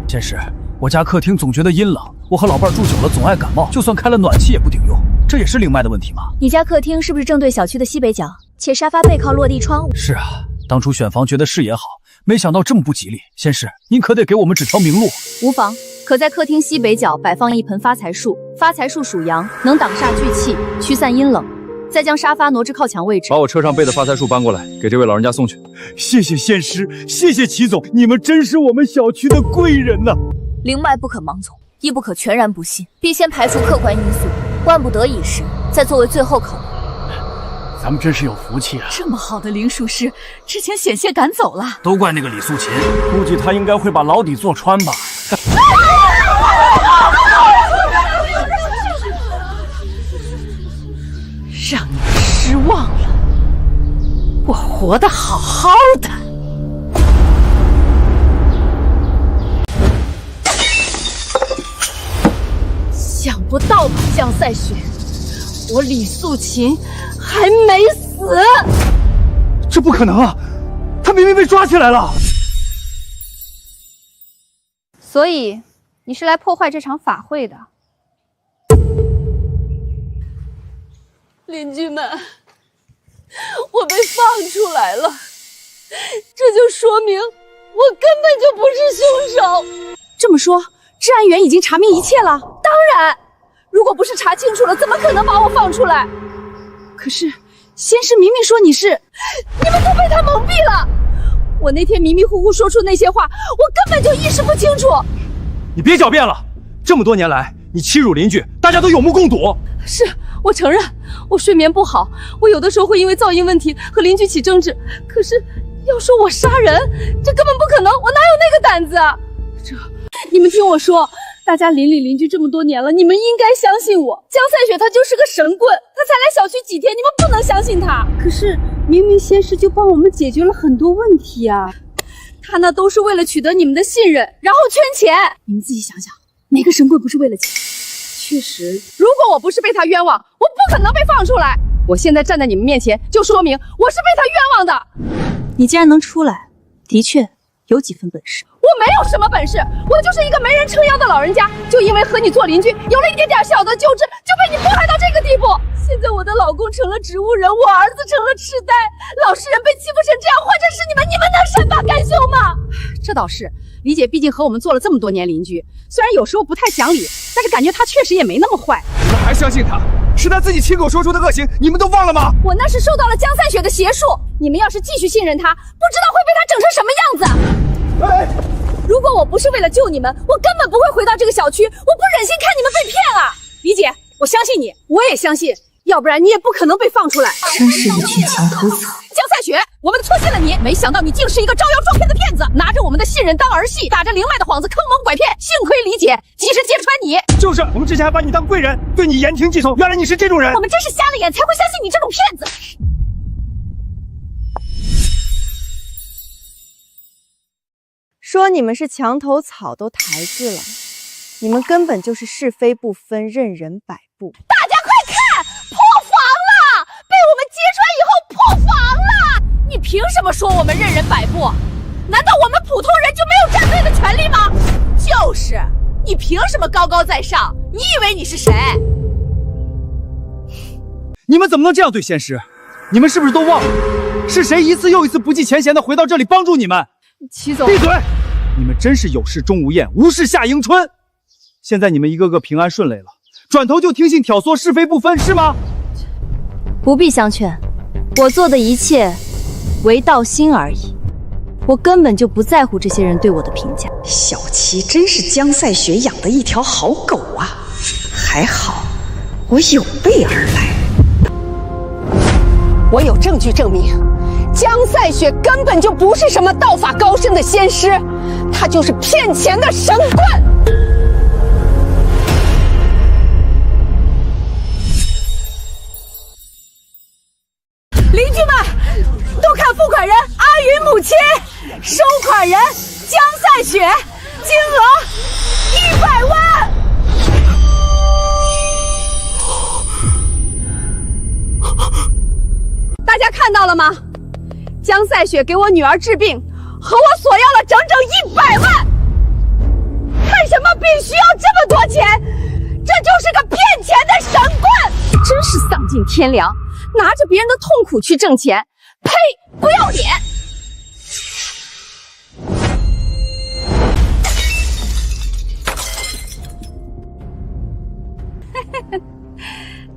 仙师，我家客厅总觉得阴冷，我和老伴住久了总爱感冒，就算开了暖气也不顶用，这也是灵脉的问题吗？
你家客厅是不是正对小区的西北角，且沙发背靠落地窗户？
是啊，当初选房觉得视野好，没想到这么不吉利。仙师，您可得给我们指条明路。
无妨，可在客厅西北角摆放一盆发财树，发财树属阳，能挡煞聚气，驱散阴冷。再将沙发挪至靠墙位置，
把我车上备的发财树搬过来，给这位老人家送去。
谢谢仙师，谢谢齐总，你们真是我们小区的贵人呐！
灵脉不可盲从，亦不可全然不信，必先排除客观因素，万不得已时再作为最后考虑。
咱们真是有福气啊！
这么好的灵术师，之前险些赶走了。
都怪那个李素琴，估计他应该会把牢底坐穿吧。
让你们失望了，我活得好好的。想不到吧，江赛雪，我李素琴还没死。
这不可能啊，他明明被抓起来了。
所以你是来破坏这场法会的。
邻居们，我被放出来了，这就说明我根本就不是凶手。这么说，治安员已经查明一切了？当然，如果不是查清楚了，怎么可能把我放出来？可是仙师明明说你是，你们都被他蒙蔽了。我那天迷迷糊糊说出那些话，我根本就意识不清楚。
你别狡辩了，这么多年来，你欺辱邻居，大家都有目共睹。
是，我承认，我睡眠不好，我有的时候会因为噪音问题和邻居起争执。可是，要说我杀人，这根本不可能，我哪有那个胆子啊！你们听我说，大家邻里邻居这么多年了，你们应该相信我。江赛雪他就是个神棍，他才来小区几天，你们不能相信他。可是明明仙师就帮我们解决了很多问题啊，他那都是为了取得你们的信任，然后圈钱。你们自己想想，哪个神棍不是为了钱？确实，如果我不是被他冤枉，我不可能被放出来。我现在站在你们面前，就说明我是被他冤枉的。
你既然能出来，的确有几分本事。
我没有什么本事，我就是一个没人撑腰的老人家，就因为和你做邻居，有了一点点小的纠织，就被你迫害到这个地步。现在我的的老公成了植物人，我儿子成了痴呆，老实人被欺负成这样，换成是你们，你们能善罢甘休吗？
这倒是，李姐毕竟和我们做了这么多年邻居，虽然有时候不太讲理，但是感觉她确实也没那么坏。
你们还相信她？是她自己亲口说出的恶行，你们都忘了吗？
我那是受到了江赛雪的邪术，你们要是继续信任她，不知道会被她整成什么样子。如果我不是为了救你们，我根本不会回到这个小区，我不忍心看你们被骗啊！李姐，我相信你，我也相信，要不然你也不可能被放出来。
真是一群墙头草。
江赛雪，我们错信了你，没想到你竟是一个招摇撞骗的骗子，拿着我们的信任当儿戏，打着灵脉的幌子坑蒙拐骗。幸亏李姐及时揭穿你。
就是，我们之前还把你当贵人，对你言听计从，原来你是这种人。
我们真是瞎了眼，才会相信你这种骗子。
说你们是墙头草都抬举了，你们根本就是是非不分，任人摆布。
大家快看，破防了！被我们揭穿以后破防了！你凭什么说我们任人摆布？难道我们普通人就没有站队的权利吗？就是，你凭什么高高在上？你以为你是谁？
你们怎么能这样对仙师？你们是不是都忘了，是谁一次又一次不计前嫌的回到这里帮助你们？
齐总，
闭嘴！你们真是有事钟无艳，无事夏迎春。现在你们一个个平安顺利了，转头就听信挑唆，是非不分，是吗？
不必相劝，我做的一切唯道心而已。我根本就不在乎这些人对我的评价。
小琪真是江赛雪养的一条好狗啊！还好，我有备而来。
我有证据证明，江赛雪根本就不是什么道法高深的仙师，她就是骗钱的神棍。邻居们，都看付款人阿云母亲，收款人江赛雪，金额100万。大家看到了吗？江赛雪给我女儿治病，和我索要了整整100万。为什么必须要这么多钱？这就是个骗钱的神棍！真是丧尽天良，拿着别人的痛苦去挣钱，呸！不要脸！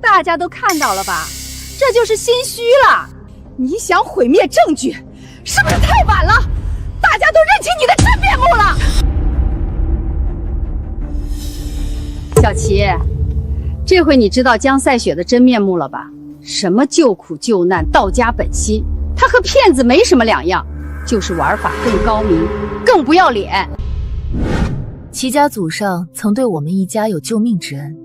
大家都看到了吧？这就是心虚了。你想毁灭证据，是不是太晚了？大家都认清你的真面目了。小琪，这回你知道江赛雪的真面目了吧？什么救苦救难、道家本心，他和骗子没什么两样，就是玩法更高明、更不要脸。
齐家祖上曾对我们一家有救命之恩，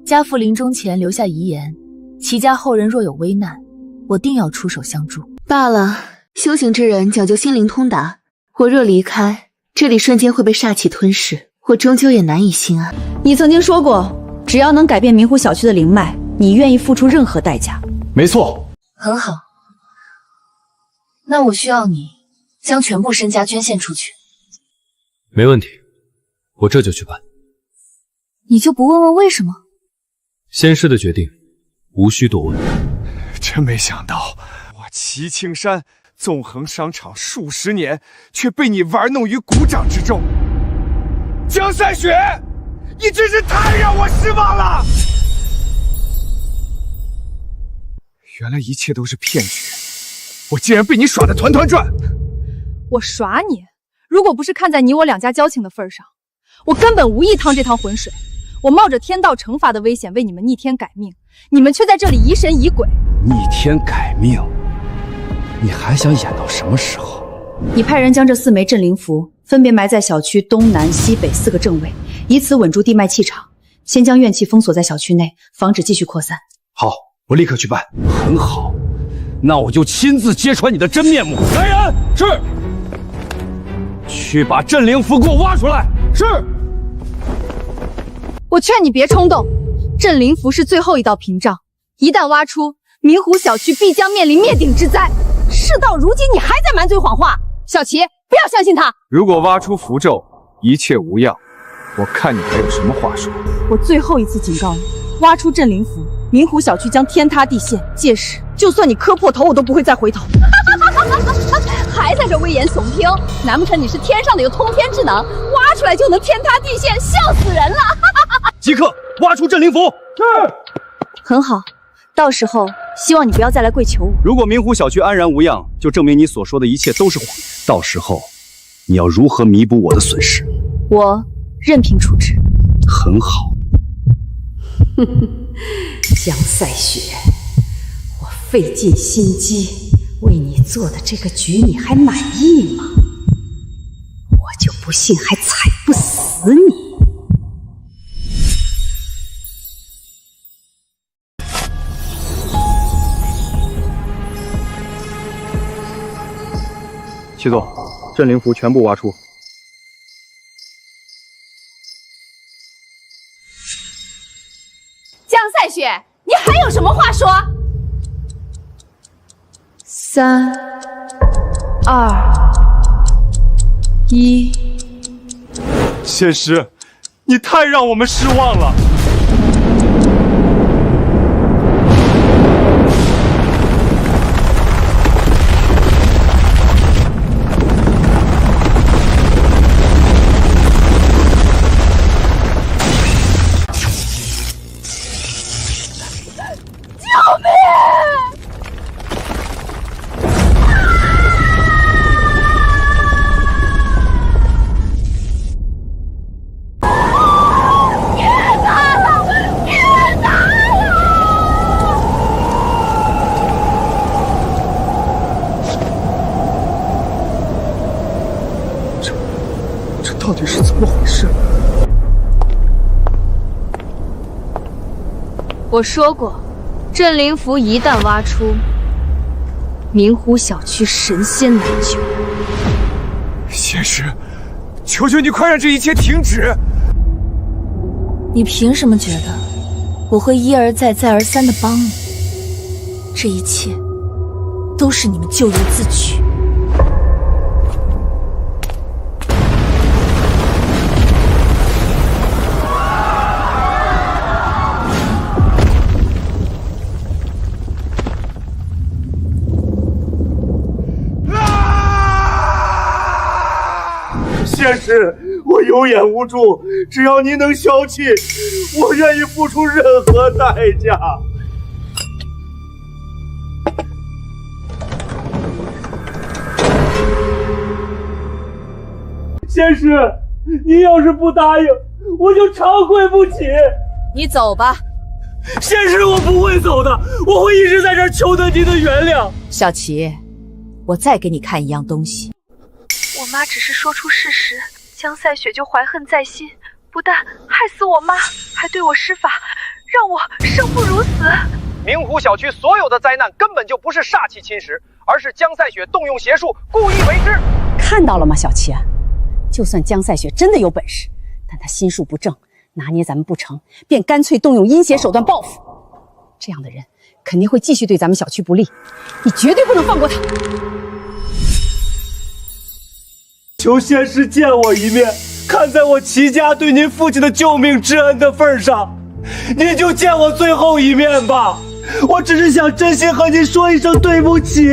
家父临终前留下遗言，齐家后人若有危难，我定要出手相助。
罢了，修行之人讲究心灵通达，我若离开，这里瞬间会被煞气吞噬，我终究也难以心安。
你曾经说过，只要能改变明湖小区的灵脉，你愿意付出任何代价。
没错。
很好，那我需要你将全部身家捐献出去。
没问题，我这就去办。
你就不问问为什么？
仙师的决定无需多问。
真没想到，我齐青山纵横商场数十年，却被你玩弄于股掌之中。江赛雪，你真是太让我失望了！原来一切都是骗局，我竟然被你耍得团团转。
我耍你？如果不是看在你我两家交情的份上，我根本无意趟这趟浑水。我冒着天道惩罚的危险为你们逆天改命，你们却在这里疑神疑鬼。
逆天改命，你还想演到什么时候？
你派人将这4枚镇灵符分别埋在小区东南西北4个正位，以此稳住地脉气场，先将怨气封锁在小区内，防止继续扩散。
好，我立刻去办。很好，那我就亲自揭穿你的真面目。来人，是。去把镇灵符给我挖出来。是。
我劝你别冲动，镇灵符是最后一道屏障，一旦挖出，明湖小区必将面临灭顶之灾。
事到如今，你还在满嘴谎话，小琪，不要相信他。
如果挖出符咒，一切无恙，我看你还有什么话说。
我最后一次警告你，挖出镇灵符，
明湖小区将天塌地陷，届时就算你磕破头，我都不会再回头。
还在这危言耸听？难不成你是天上的有通天智能，挖出来就能天塌地陷，笑死人了！
即刻挖出镇灵符。
是。很好，到时候希望你不要再来跪求我。
如果明湖小区安然无恙，就证明你所说的一切都是谎言。到时候，你要如何弥补我的损失？
我任凭处置。
很好。
江赛雪，我费尽心机为你做的这个局，你还满意吗？我就不信还踩不死你！
齐总，镇灵符全部挖出。
江赛雪，你还有什么话说
？3、2、1。
仙师，你太让我们失望了。到底是怎么回事？
我说过，镇灵符一旦挖出，明湖小区神仙难救。
仙师，求求你快让这一切停止！
你凭什么觉得我会一而再、再而三的帮你？这一切都是你们咎由自取。
仙师，我有眼无珠，只要您能消气，我愿意付出任何代价。仙师，您要是不答应，我就长跪不起。
你走吧。
仙师，我不会走的，我会一直在这儿求得您的原谅。
小琪，我再给你看一样东西。
我妈只是说出事实，江赛雪就怀恨在心，不但害死我妈，还对我施法，让我生不如死。
明湖小区所有的灾难根本就不是煞气侵蚀，而是江赛雪动用邪术故意为之。
看到了吗，小琪？就算江赛雪真的有本事，但她心术不正，拿捏咱们不成，便干脆动用阴邪手段报复。这样的人肯定会继续对咱们小区不利，你绝对不能放过他。
求仙师见我一面，看在我齐家对您父亲的救命之恩的份上，您就见我最后一面吧。我只是想真心和您说一声对不起。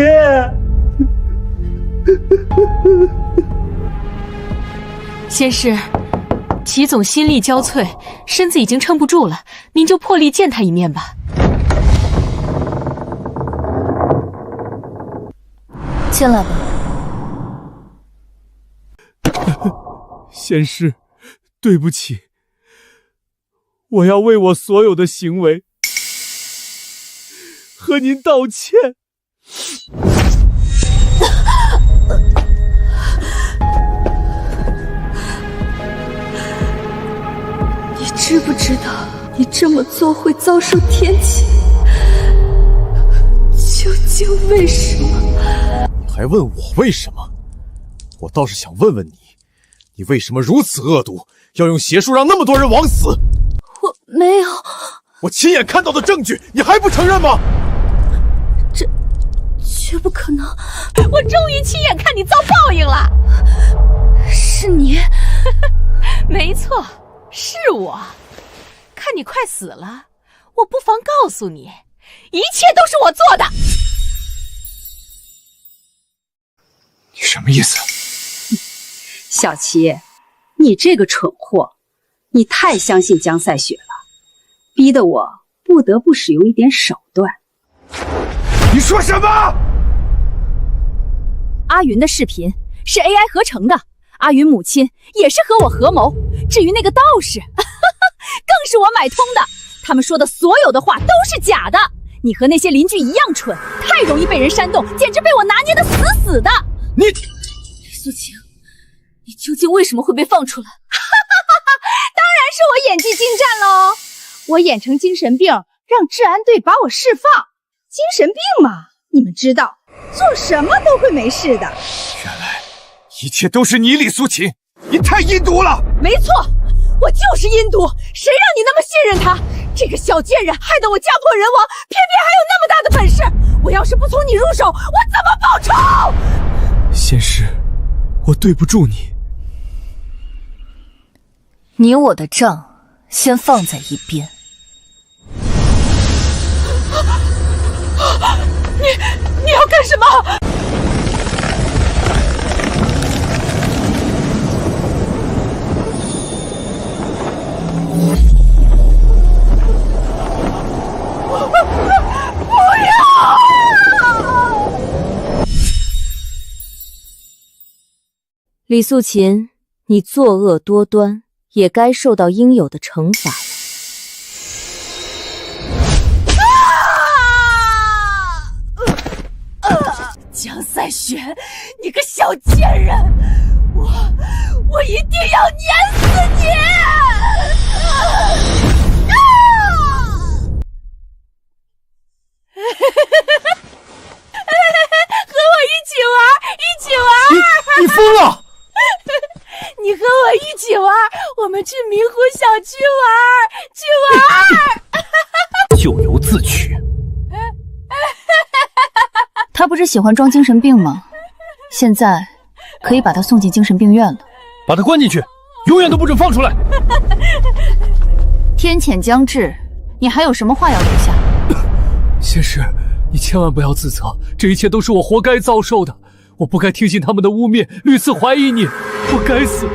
仙师，齐总心力交瘁，身子已经撑不住了，您就破例见他一面吧。
进来吧。
仙师，对不起，我要为我所有的行为和您道歉。
你知不知道，你这么做会遭受天谴？究竟为什么？
你还问我为什么？我倒是想问问你，你为什么如此恶毒，要用邪术让那么多人枉死？
我没有。
我亲眼看到的证据，你还不承认吗？
这绝不可能！
我终于亲眼看你遭报应了。
是你？
没错，是我。看你快死了，
我不妨告诉你，一切都是我做的。
你什么意思？
小琪，你这个蠢货，你太相信江赛雪了，逼得我不得不使用一点手段。
你说什么？
阿云的视频是 AI 合成的，阿云母亲也是和我合谋。至于那个道士，更是我买通的。他们说的所有的话都是假的。你和那些邻居一样蠢，太容易被人煽动，简直被我拿捏得死死的。
你，
李素琴，你究竟为什么会被放出来？
当然是我演技精湛喽！我演成精神病，让治安队把我释放。精神病嘛，你们知道，做什么都会没事的。
原来一切都是你，李素琴，你太阴毒了！
没错，我就是阴毒，谁让你那么信任他？这个小贱人害得我家破人亡，偏偏还有那么大的本事！我要是不从你入手，我怎么报仇？
仙师，我对不住你。
你我的账先放在一边。
你要干什么？不要！
李素琴，你作恶多端，也该受到应有的惩罚了。
江赛雪，你个小贱人，我一定要碾死你！和我一起玩，一起玩！
你疯了！
你和我一起玩，我们去明湖小区玩，
咎由自取。
他不是喜欢装精神病吗？现在可以把他送进精神病院了。
把他关进去，永远都不准放出来。
天谴将至，你还有什么话要留下？
仙师，你千万不要自责，这一切都是我活该遭受的。我不该听信他们的污蔑，屡次怀疑你，我该死，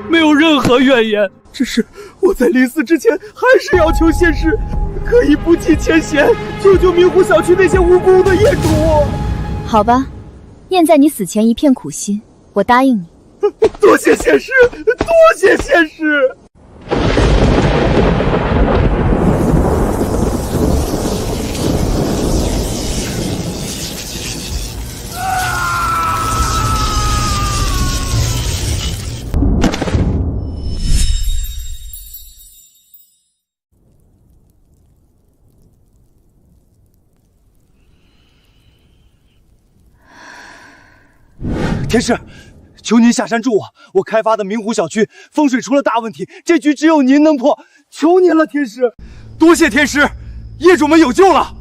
没有任何怨言。只是我在临死之前，还是要求仙师可以不计前嫌，救救明湖小区那些无辜的业主。
好吧，念在你死前一片苦心，我答应你。
多谢仙师，多谢仙师。天师，求您下山助我！我开发的明湖小区风水出了大问题，这局只有您能破，求您了，天师！多谢天师，业主们有救了！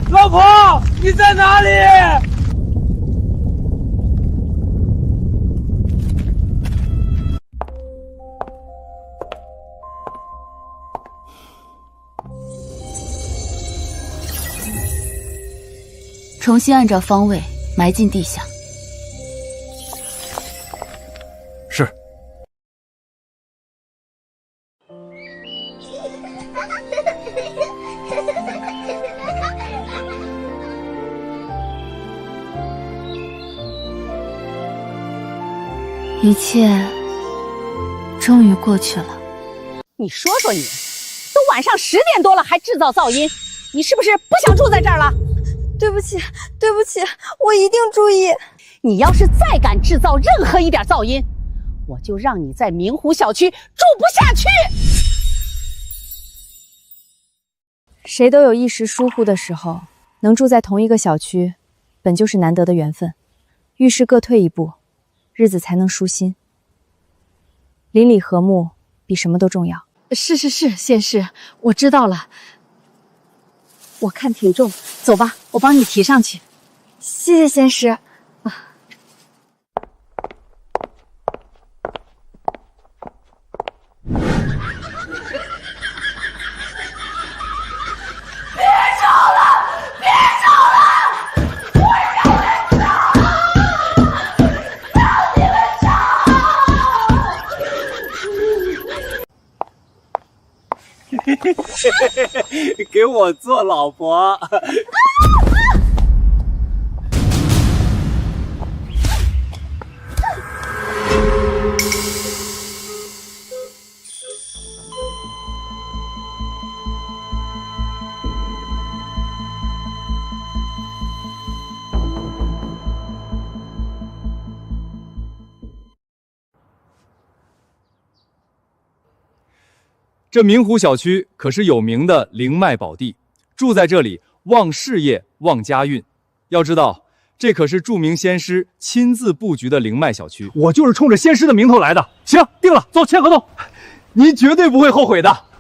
老婆，你在哪里？
重新按照方位埋进地下。
是。
一切终于过去了。
你说说你，都晚上10点多了还制造噪音，你是不是不想住在这儿了？
对不起，对不起，我一定注意。
你要是再敢制造任何一点噪音，我就让你在明湖小区住不下去。
谁都有一时疏忽的时候，能住在同一个小区，本就是难得的缘分。遇事各退一步，日子才能舒心。邻里和睦比什么都重要。
是，仙师，我知道了。
我看挺重，走吧，我帮你提上去。
谢谢仙师。
给我做老婆。
这明湖小区可是有名的灵脉宝地，住在这里旺事业、旺家运。要知道，这可是著名仙师亲自布局的灵脉小区。
我就是冲着仙师的名头来的。行，定了，走，签合同。
你绝对不会后悔的。